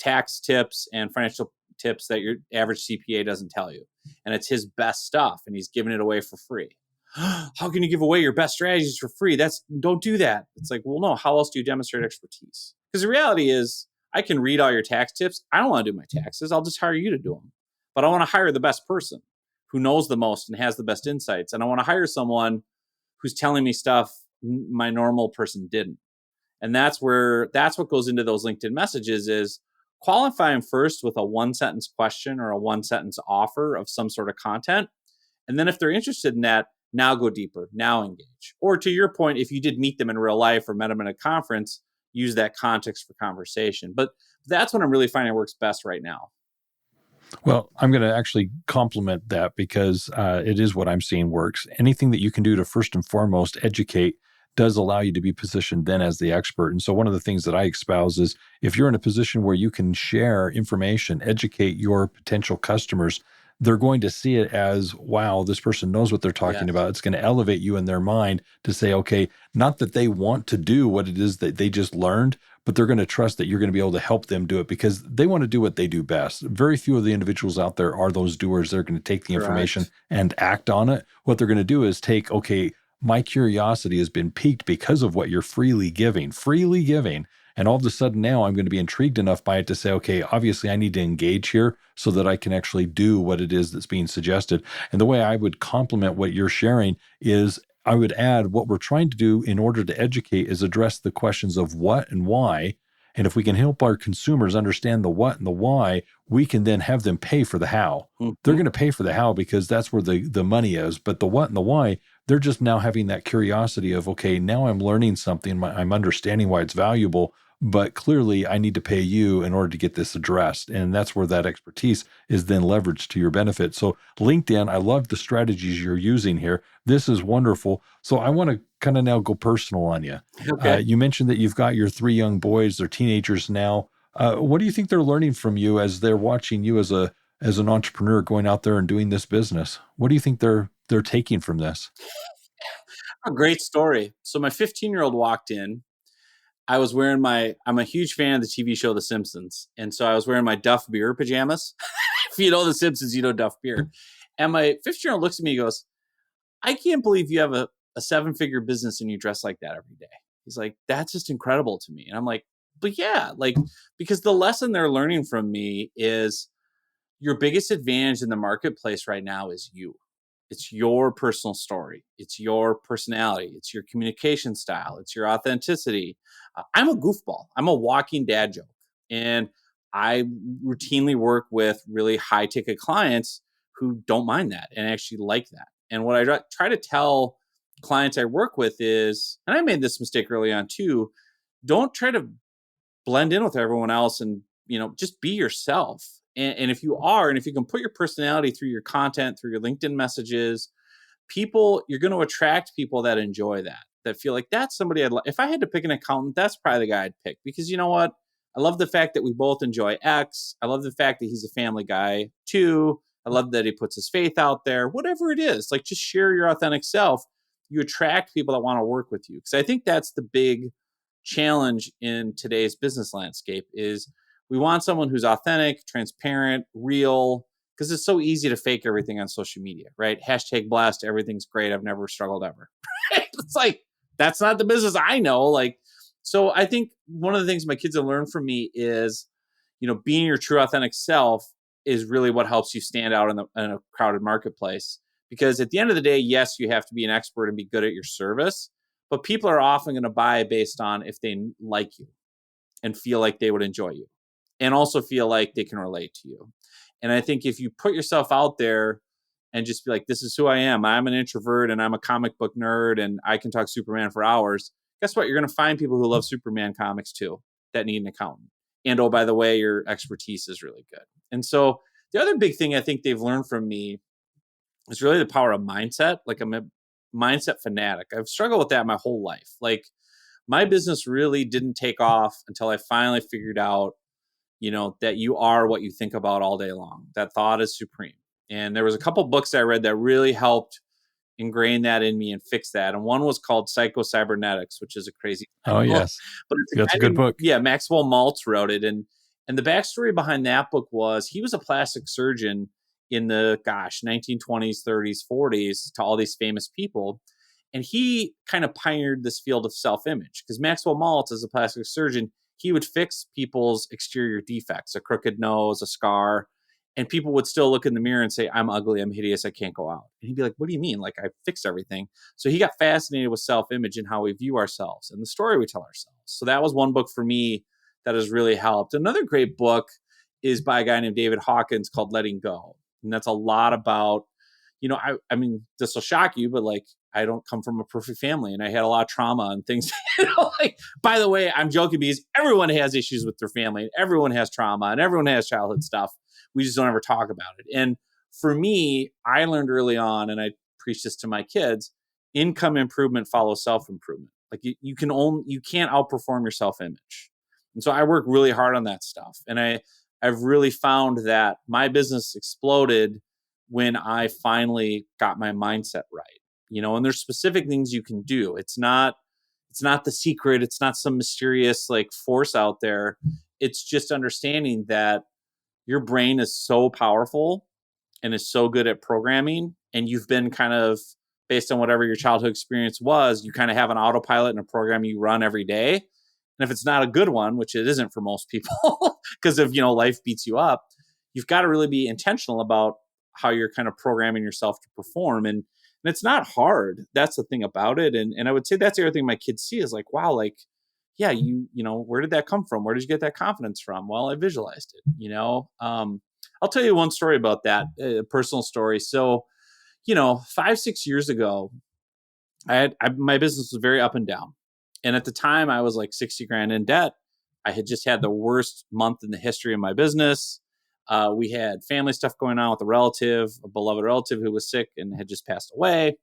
tax tips and financial tips that your average CPA doesn't tell you. And it's his best stuff. And he's giving it away for free. How can you give away your best strategies for free? Don't do that. It's like, well, no, how else do you demonstrate expertise? Because the reality is, I can read all your tax tips. I don't want to do my taxes. I'll just hire you to do them. But I want to hire the best person who knows the most and has the best insights. And I want to hire someone who's telling me stuff my normal person didn't. And that's what goes into those LinkedIn messages is qualify them first with a 1-sentence question or a 1-sentence offer of some sort of content. And then if they're interested in that, now go deeper, now engage. Or to your point, if you did meet them in real life or met them at a conference, use that context for conversation. But that's what I'm really finding works best right now. Well, I'm going to actually compliment that because it is what I'm seeing works. Anything that you can do to first and foremost educate does allow you to be positioned then as the expert. And so one of the things that I espouse is if you're in a position where you can share information, educate your potential customers, they're going to see it as, wow, this person knows what they're talking about. It's going to elevate you in their mind to say, okay, not that they want to do what it is that they just learned, but they're going to trust that you're going to be able to help them do it because they want to do what they do best. Very few of the individuals out there are those doers. They're going to take the information and act on it. What they're going to do is take, okay, my curiosity has been piqued because of what you're freely giving, And all of a sudden now I'm going to be intrigued enough by it to say, okay, obviously I need to engage here so that I can actually do what it is that's being suggested. And the way I would complement what you're sharing is I would add what we're trying to do in order to educate is address the questions of what and why. And if we can help our consumers understand the what and the why, we can then have them pay for the how. They're going to pay for the how because that's where the money is. But the what and the why, they're just now having that curiosity of, okay, now I'm learning something. I'm understanding why it's valuable, but clearly I need to pay you in order to get this addressed. And that's where that expertise is then leveraged to your benefit. So LinkedIn, I love the strategies you're using here. This is wonderful. So I want to kind of now go personal on you. Okay. You mentioned that you've got your 3 young boys, they're teenagers now. What do you think they're learning from you as they're watching you as an entrepreneur going out there and doing this business? What do you think they're taking from this? A great story. So my 15-year-old walked in. I was wearing I'm a huge fan of the TV show The Simpsons. And so I was wearing my Duff Beer pajamas. If you know The Simpsons, you know Duff Beer. And my 15-year-old looks at me and goes, I can't believe you have a 7-figure business and you dress like that every day. He's like, that's just incredible to me. And I'm like, but yeah, like, because the lesson they're learning from me is your biggest advantage in the marketplace right now is you. It's your personal story. It's your personality. It's your communication style. It's your authenticity. I'm a goofball. I'm a walking dad joke. And I routinely work with really high ticket clients who don't mind that and actually like that. And what I try to tell clients I work with is, and I made this mistake early on too, don't try to blend in with everyone else and, just be yourself. And if you are, and if you can put your personality through your content, through your LinkedIn messages, you're going to attract people that enjoy that feel like that's somebody if I had to pick an accountant, that's probably the guy I'd pick, because you know what? I love the fact that we both enjoy X. I love the fact that he's a family guy too. I love that he puts his faith out there, whatever it is, like just share your authentic self. You attract people that want to work with you. Because I think that's the big challenge in today's business landscape is we want someone who's authentic, transparent, real, because it's so easy to fake everything on social media, right? Hashtag blessed, everything's great. I've never struggled ever. It's like, that's not the business I know. Like, so I think one of the things my kids have learned from me is, being your true authentic self is really what helps you stand out in a crowded marketplace. Because at the end of the day, yes, you have to be an expert and be good at your service, but people are often going to buy based on if they like you and feel like they would enjoy you and also feel like they can relate to you. And I think if you put yourself out there and just be like, this is who I am. I'm an introvert and I'm a comic book nerd and I can talk Superman for hours. Guess what? You're going to find people who love Superman comics too that need an accountant. And oh, by the way, your expertise is really good. And so the other big thing I think they've learned from me is really the power of mindset. Like, I'm a mindset fanatic. I've struggled with that my whole life. Like, my business really didn't take off until I finally figured out, that you are what you think about all day long. That thought is supreme. And there was a couple books I read that really helped ingrain that in me and fix that. And one was called Psycho-Cybernetics, which is a crazy Oh, title. yes. But it's That's a good book. Yeah, Maxwell Maltz wrote it. And the backstory behind that book was he was a plastic surgeon in the 1920s, 30s, 40s to all these famous people. And he kind of pioneered this field of self-image because Maxwell Maltz, as a plastic surgeon, he would fix people's exterior defects, a crooked nose, a scar, and people would still look in the mirror and say, I'm ugly, I'm hideous, I can't go out. And he'd be like, what do you mean? Like, I fixed everything. So he got fascinated with self-image and how we view ourselves and the story we tell ourselves. So that was one book for me that has really helped. Another great book is by a guy named David Hawkins called Letting Go. And that's a lot about, I mean, this will shock you, but like, I don't come from a perfect family and I had a lot of trauma and things. Like, by the way, I'm joking because everyone has issues with their family and everyone has trauma and everyone has childhood stuff. We just don't ever talk about it. And for me, I learned early on, and I preach this to my kids, income improvement follows self-improvement. Like, you can't outperform your self-image. And so I work really hard on that stuff. And I've really found that my business exploded when I finally got my mindset right. And there's specific things you can do. It's not the secret. It's not some mysterious like force out there. It's just understanding that your brain is so powerful and is so good at programming. And you've been kind of, based on whatever your childhood experience was, you kind of have an autopilot and a program you run every day. And if it's not a good one, which it isn't for most people, because of, life beats you up, you've got to really be intentional about how you're kind of programming yourself to perform. And it's not hard. That's the thing about it. And I would say that's the other thing my kids see is like, wow, like, yeah, where did that come from? Where did you get that confidence from? Well, I visualized it. I'll tell you one story about that, a personal story. So, 5-6 years ago, my business was very up and down. And at the time I was like 60 grand in debt. I had just had the worst month in the history of my business. We had family stuff going on with a beloved relative who was sick and had just passed away.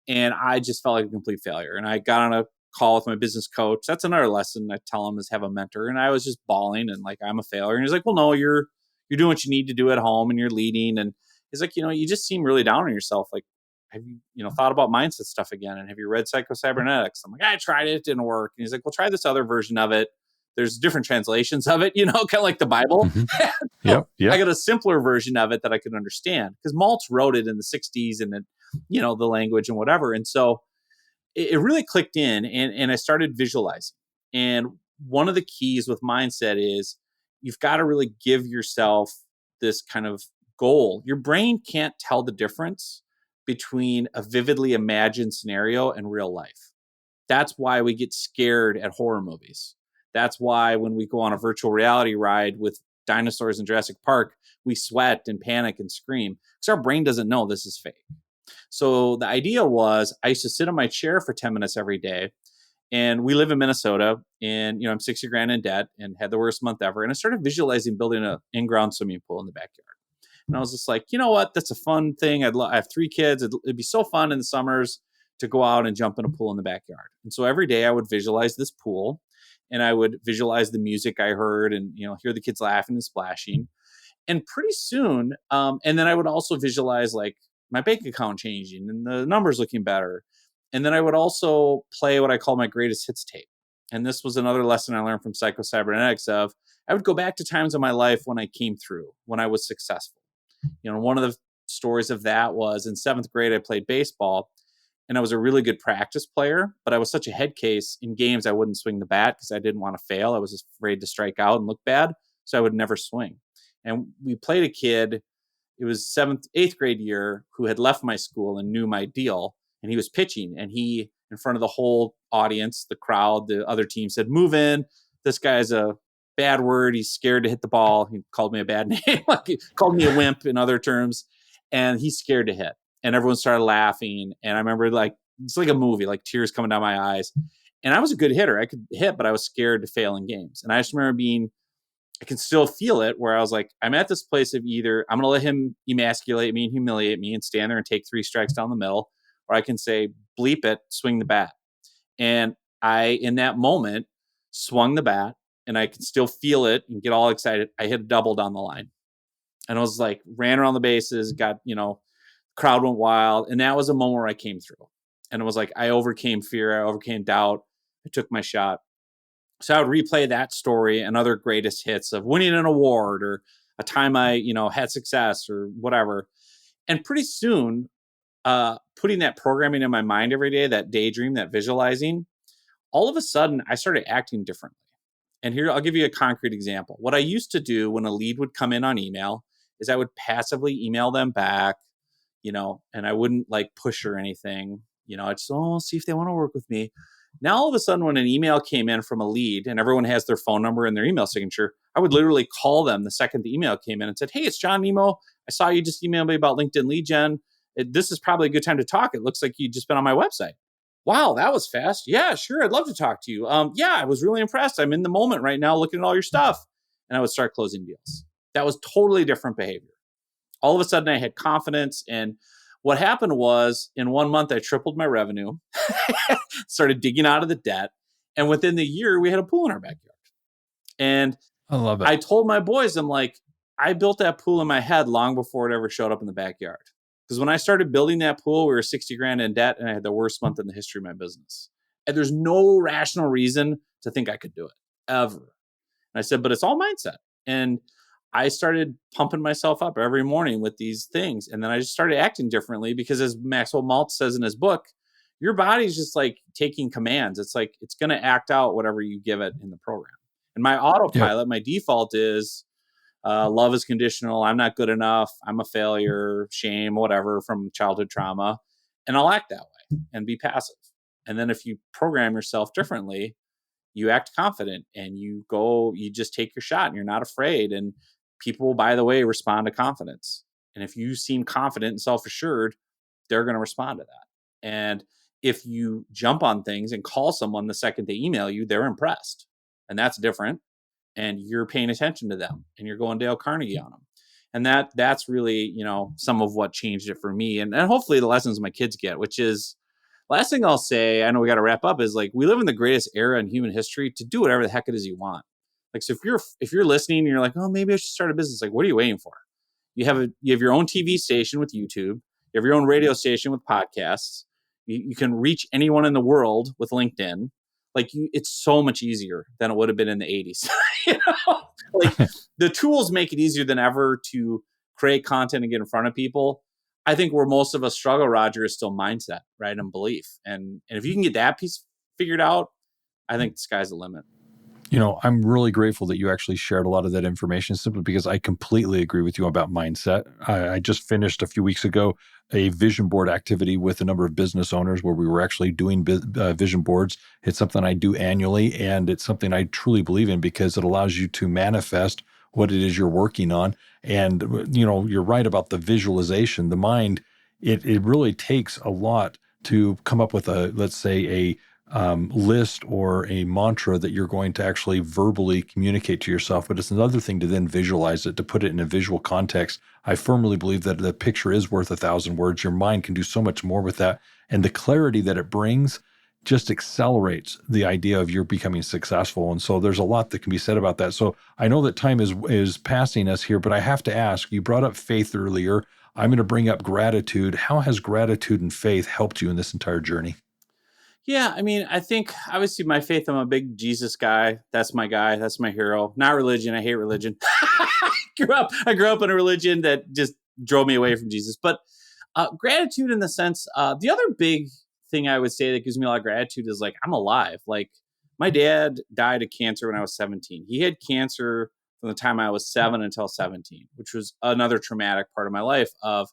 And I just felt like a complete failure. And I got on a call with my business coach. That's another lesson I tell him is have a mentor. And I was just bawling and like, I'm a failure. And he's like, well, no, you're doing what you need to do at home and you're leading. And he's like, you just seem really down on yourself. Like, have you, thought about mindset stuff again? And have you read Psycho-Cybernetics? I'm like, I tried it. It didn't work. And he's like, well, try this other version of it. There's different translations of it, kind of like the Bible. Mm-hmm. Yep. I got a simpler version of it that I could understand because Maltz wrote it in the 60s and then, the language and whatever. And so it really clicked in and I started visualizing. And one of the keys with mindset is you've got to really give yourself this kind of goal. Your brain can't tell the difference between a vividly imagined scenario and real life. That's why we get scared at horror movies. That's why when we go on a virtual reality ride with dinosaurs in Jurassic Park, we sweat and panic and scream because our brain doesn't know this is fake. So the idea was I used to sit in my chair for 10 minutes every day. And we live in Minnesota and, I'm 60 grand in debt and had the worst month ever. And I started visualizing building an in-ground swimming pool in the backyard. And I was just like, you know what? That's a fun thing. I have 3 kids. It'd be so fun in the summers to go out and jump in a pool in the backyard. And so every day I would visualize this pool and I would visualize the music I heard and, hear the kids laughing and splashing. And pretty soon, and then I would also visualize like my bank account changing and the numbers looking better. And then I would also play what I call my greatest hits tape. And this was another lesson I learned from Psycho-Cybernetics of I would go back to times in my life when I came through, when I was successful. One of the stories of that was in 7th grade, I played baseball and I was a really good practice player, but I was such a head case in games. I wouldn't swing the bat because I didn't want to fail. I was afraid to strike out and look bad. So I would never swing. And we played a kid, it was 8th grade year, who had left my school and knew my deal. And he was pitching and he, in front of the whole audience, the crowd, the other team said, move in. This guy's a bad word. He's scared to hit the ball. He called me a bad name. He called me a wimp in other terms. And he's scared to hit. And everyone started laughing. And I remember it's like a movie, like tears coming down my eyes. And I was a good hitter. I could hit, but I was scared to fail in games. And I just remember I can still feel it where I was like, I'm at this place of either I'm going to let him emasculate me and humiliate me and stand there and take 3 strikes down the middle, or I can say, bleep it, swing the bat. And I, in that moment, swung the bat and I could still feel it and get all excited. I hit a double down the line. And I was like, ran around the bases, got, crowd went wild. And that was a moment where I came through. And it was like, I overcame fear. I overcame doubt. I took my shot. So I would replay that story and other greatest hits of winning an award or a time I, had success or whatever. And pretty soon, putting that programming in my mind every day, that daydream, that visualizing, all of a sudden I started acting differently. And here, I'll give you a concrete example. What I used to do when a lead would come in on email is I would passively email them back, and I wouldn't like push or anything. I'd just, see if they want to work with me. Now, all of a sudden, when an email came in from a lead and everyone has their phone number and their email signature, I would literally call them the second the email came in and said, hey, it's John Nemo. I saw you just emailed me about LinkedIn lead gen. This is probably a good time to talk. It looks like you've just been on my website. Wow, that was fast. Yeah, sure. I'd love to talk to you. Yeah, I was really impressed. I'm in the moment right now looking at all your stuff. And I would start closing deals. That was totally different behavior. All of a sudden I had confidence. And what happened was in 1 month, I tripled my revenue, started digging out of the debt. And within the year, we had a pool in our backyard. And I love it. I told my boys, I'm like, I built that pool in my head long before it ever showed up in the backyard. Because when I started building that pool, we were 60 grand in debt and I had the worst month in the history of my business. And there's no rational reason to think I could do it ever. And I said, but it's all mindset. And I started pumping myself up every morning with these things. And then I just started acting differently because as Maxwell Maltz says in his book, your body's just like taking commands. It's like, it's going to act out whatever you give it in the program. And my Yeah. autopilot, my default is love is conditional. I'm not good enough. I'm a failure, shame, whatever from childhood trauma. And I'll act that way and be passive. And then if you program yourself differently, you act confident and you just take your shot and you're not afraid. And people, by the way, respond to confidence. And if you seem confident and self-assured, they're going to respond to that. And if you jump on things and call someone the second they email you, they're impressed. And that's different. And you're paying attention to them and you're going Dale Carnegie on them. And that's really, some of what changed it for me. And hopefully the lessons my kids get, which is, last thing I'll say, I know we got to wrap up, is like, we live in the greatest era in human history to do whatever the heck it is you want. Like, so if you're listening and you're like, oh, maybe I should start a business. Like, what are you waiting for? You have your own TV station with YouTube. You have your own radio station with podcasts. You can reach anyone in the world with LinkedIn. Like, it's so much easier than it would have been in the 80s. Like, the tools make it easier than ever to create content and get in front of people. I think where most of us struggle, Roger, is still mindset, right? And belief. And if you can get that piece figured out, I think the sky's the limit. I'm really grateful that you actually shared a lot of that information, simply because I completely agree with you about mindset. I just finished a few weeks ago a vision board activity with a number of business owners where we were actually doing vision boards. It's something I do annually, and it's something I truly believe in because it allows you to manifest what it is you're working on. And, you're right about the visualization. The mind, it really takes a lot to come up with let's say, a list or a mantra that you're going to actually verbally communicate to yourself. But it's another thing to then visualize it, to put it in a visual context. I firmly believe that the picture is worth 1,000 words. Your mind can do so much more with that. And the clarity that it brings just accelerates the idea of you're becoming successful. And so there's a lot that can be said about that. So I know that time is passing us here, but I have to ask, you brought up faith earlier. I'm going to bring up gratitude. How has gratitude and faith helped you in this entire journey? Yeah, I mean, I think obviously my faith, I'm a big Jesus guy. That's my guy. That's my hero. Not religion. I hate religion. I grew up in a religion that just drove me away from Jesus. But gratitude in the sense, the other big thing I would say that gives me a lot of gratitude is like, I'm alive. Like, my dad died of cancer when I was 17. He had cancer from the time I was 7 until 17, which was another traumatic part of my life of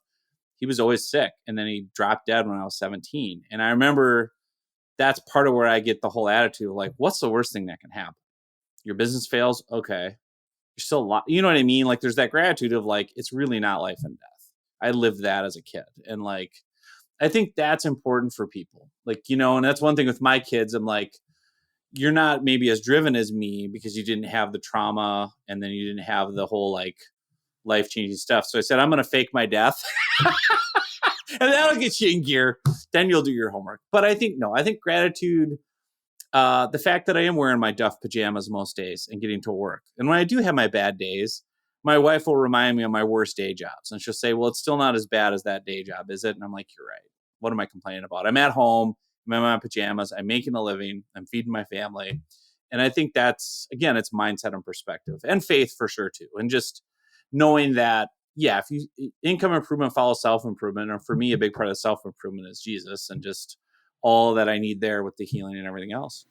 he was always sick. And then he dropped dead when I was 17. And I remember that's part of where I get the whole attitude of like, what's the worst thing that can happen? Your business fails. Okay. You're still alive. You know what I mean? Like, there's that gratitude of like, it's really not life and death. I lived that as a kid. And like, I think that's important for people. Like, and that's one thing with my kids. I'm like, you're not maybe as driven as me because you didn't have the trauma and then you didn't have the whole like life-changing stuff. So I said, I'm going to fake my death. And that'll get you in gear. Then you'll do your homework. But I think gratitude, the fact that I am wearing my Duff pajamas most days and getting to work. And when I do have my bad days, my wife will remind me of my worst day jobs. And she'll say, well, it's still not as bad as that day job, is it? And I'm like, you're right. What am I complaining about? I'm at home. I'm in my pajamas. I'm making a living. I'm feeding my family. And I think that's, again, it's mindset and perspective and faith for sure too. And just knowing that, yeah, if income improvement follows self-improvement, and for me, a big part of self-improvement is Jesus and just all that I need there with the healing and everything else.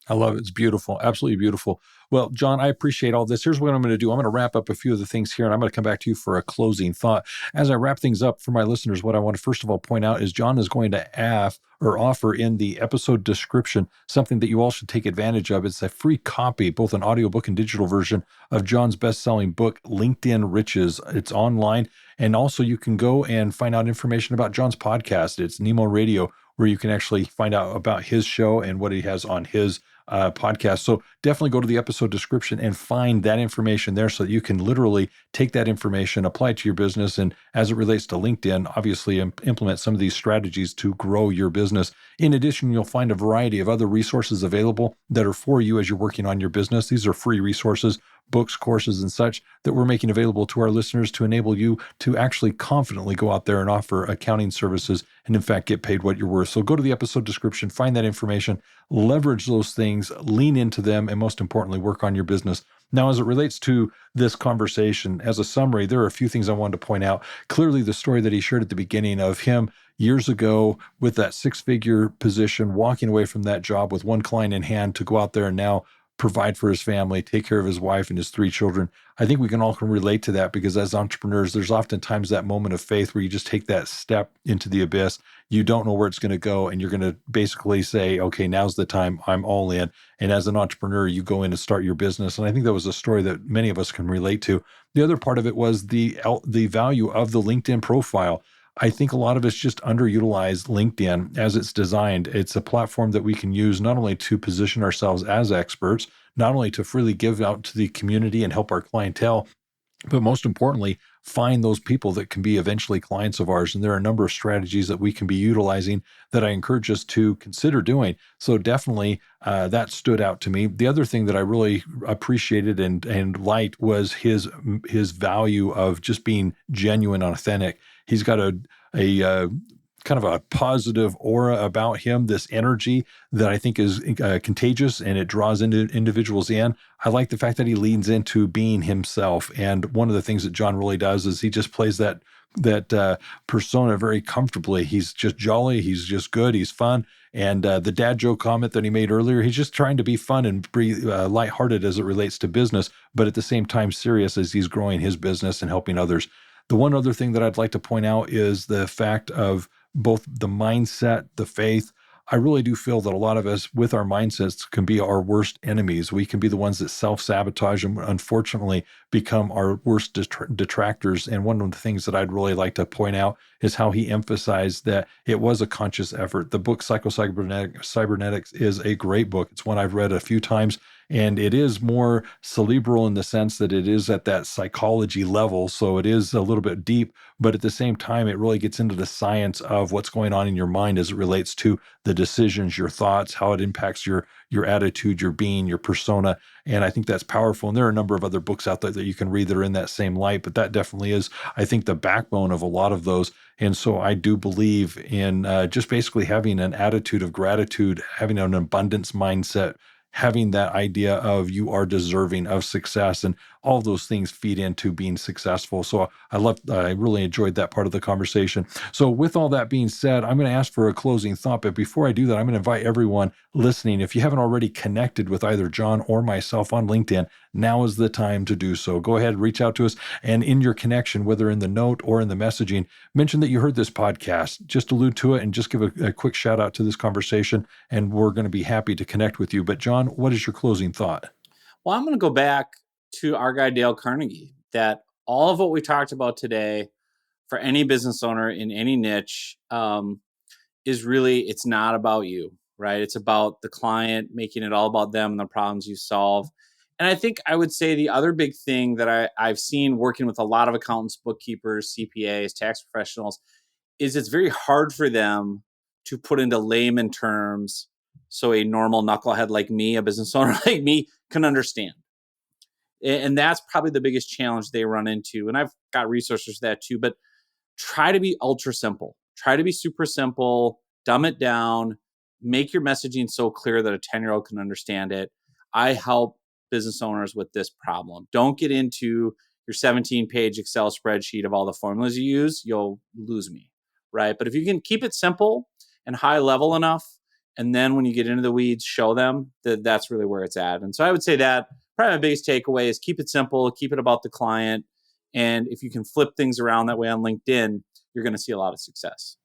I love it. It's beautiful. Absolutely beautiful. Well, John, I appreciate all this. Here's what I'm going to do. I'm going to wrap up a few of the things here, and I'm going to come back to you for a closing thought. As I wrap things up for my listeners, what I want to first of all point out is John is going to offer in the episode description something that you all should take advantage of. It's a free copy, both an audiobook and digital version of John's best-selling book, LinkedIn Riches. It's online, and also you can go and find out information about John's podcast. It's Nemo Radio, where you can actually find out about his show and what he has on his podcast. So definitely go to the episode description and find that information there so that you can literally take that information, apply it to your business, and as it relates to LinkedIn, obviously implement some of these strategies to grow your business. In addition, you'll find a variety of other resources available that are for you as you're working on your business. These are free resources, books, courses, and such that we're making available to our listeners to enable you to actually confidently go out there and offer accounting services and in fact get paid what you're worth. So go to the episode description, find that information, leverage those things, lean into them, and most importantly, work on your business. Now, as it relates to this conversation, as a summary, there are a few things I wanted to point out. Clearly, the story that he shared at the beginning of him years ago with that six-figure position, walking away from that job with one client in hand to go out there and now provide for his family, take care of his wife and his three children. I think we can all relate to that, because as entrepreneurs, there's oftentimes that moment of faith where you just take that step into the abyss. You don't know where it's going to go, and you're going to basically say, okay, now's the time, I'm all in. And as an entrepreneur, you go in and start your business. And I think that was a story that many of us can relate to. The other part of it was the value of the LinkedIn profile. I think a lot of us just underutilize LinkedIn as it's designed. It's a platform that we can use not only to position ourselves as experts, not only to freely give out to the community and help our clientele, but most importantly, find those people that can be eventually clients of ours. And there are a number of strategies that we can be utilizing that I encourage us to consider doing. So definitely that stood out to me. The other thing that I really appreciated and liked was his value of just being genuine and authentic. He's got a kind of a positive aura about him, this energy that I think is contagious, and it draws individuals in. I like the fact that he leans into being himself. And one of the things that John really does is he just plays that persona very comfortably. He's just jolly. He's just good. He's fun. And the dad joke comment that he made earlier, he's just trying to be fun and be lighthearted as it relates to business, but at the same time serious as he's growing his business and helping others. The one other thing that I'd like to point out is the fact of both the mindset, the faith. I really do feel that a lot of us with our mindsets can be our worst enemies. We can be the ones that self-sabotage and unfortunately become our worst detractors. And one of the things that I'd really like to point out is how he emphasized that it was a conscious effort. The book Cybernetics is a great book. It's one I've read a few times. And it is more cerebral in the sense that it is at that psychology level. So it is a little bit deep, but at the same time, it really gets into the science of what's going on in your mind as it relates to the decisions, your thoughts, how it impacts your attitude, your being, your persona. And I think that's powerful. And there are a number of other books out there that you can read that are in that same light, but that definitely is, I think, the backbone of a lot of those. And so I do believe in just basically having an attitude of gratitude, having an abundance mindset, having that idea of you are deserving of success, and all those things feed into being successful. So I really enjoyed that part of the conversation. So with all that being said, I'm going to ask for a closing thought. But before I do that, I'm going to invite everyone listening, if you haven't already connected with either John or myself on LinkedIn, now is the time to do so. Go ahead, reach out to us. And in your connection, whether in the note or in the messaging, mention that you heard this podcast. Just allude to it and just give a quick shout out to this conversation. And we're going to be happy to connect with you. But John, what is your closing thought? Well, I'm going to go back to our guy, Dale Carnegie, that all of what we talked about today for any business owner in any niche is really, it's not about you, right? It's about the client, making it all about them and the problems you solve. And I think I would say the other big thing that I've seen working with a lot of accountants, bookkeepers, CPAs, tax professionals, is it's very hard for them to put into layman terms so a normal knucklehead like me, a business owner like me, can understand. And that's probably the biggest challenge they run into. And I've got resources for that too, but try to be ultra simple. Try to be super simple, dumb it down, make your messaging so clear that a 10-year-old can understand it. I help business owners with this problem. Don't get into your 17-page Excel spreadsheet of all the formulas you use. You'll lose me, right? But if you can keep it simple and high level enough, and then when you get into the weeds, show them that's really where it's at. And so I would say that probably my biggest takeaway is keep it simple, keep it about the client. And if you can flip things around that way on LinkedIn, you're going to see a lot of success.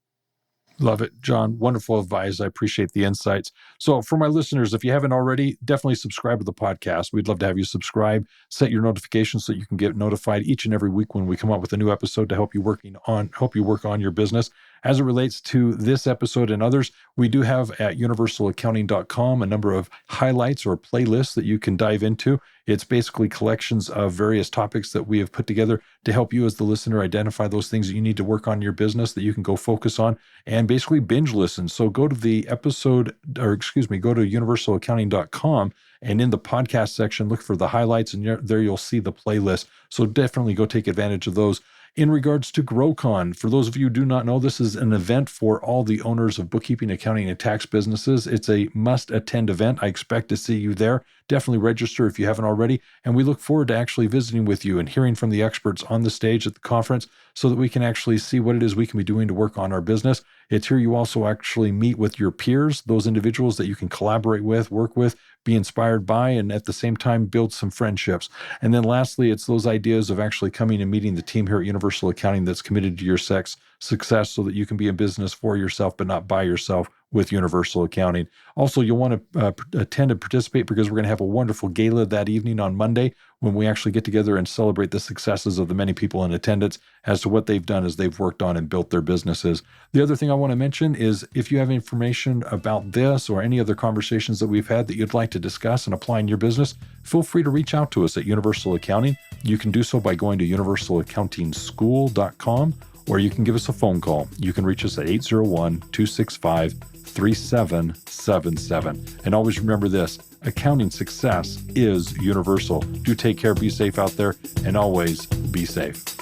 Love it, John. Wonderful advice. I appreciate the insights. So for my listeners, if you haven't already, definitely subscribe to the podcast. We'd love to have you subscribe, set your notifications so you can get notified each and every week when we come up with a new episode to help you work on your business. As it relates to this episode and others, we do have at universalaccounting.com a number of highlights or playlists that you can dive into. It's basically collections of various topics that we have put together to help you as the listener identify those things that you need to work on in your business that you can go focus on and basically binge listen. So go to the episode, go to universalaccounting.com, and in the podcast section, look for the highlights, and there you'll see the playlist. So definitely go take advantage of those. In regards to GrowCon, for those of you who do not know, this is an event for all the owners of bookkeeping, accounting, and tax businesses. It's a must-attend event. I expect to see you there Definitely register if you haven't already. And we look forward to actually visiting with you and hearing from the experts on the stage at the conference so that we can actually see what it is we can be doing to work on our business. It's here you also actually meet with your peers, those individuals that you can collaborate with, work with, be inspired by, and at the same time build some friendships. And then lastly, it's those ideas of actually coming and meeting the team here at Universal Accounting that's committed to your success so that you can be in business for yourself, but not by yourself with Universal Accounting. Also, you'll want to attend and participate because we're going to have a wonderful gala that evening on Monday when we actually get together and celebrate the successes of the many people in attendance as to what they've done as they've worked on and built their businesses. The other thing I want to mention is if you have information about this or any other conversations that we've had that you'd like to discuss and apply in your business, feel free to reach out to us at Universal Accounting. You can do so by going to universalaccountingschool.com, or you can give us a phone call. You can reach us at 801-265-3777. And always remember this, accounting success is universal. Do take care, be safe out there, and always be safe.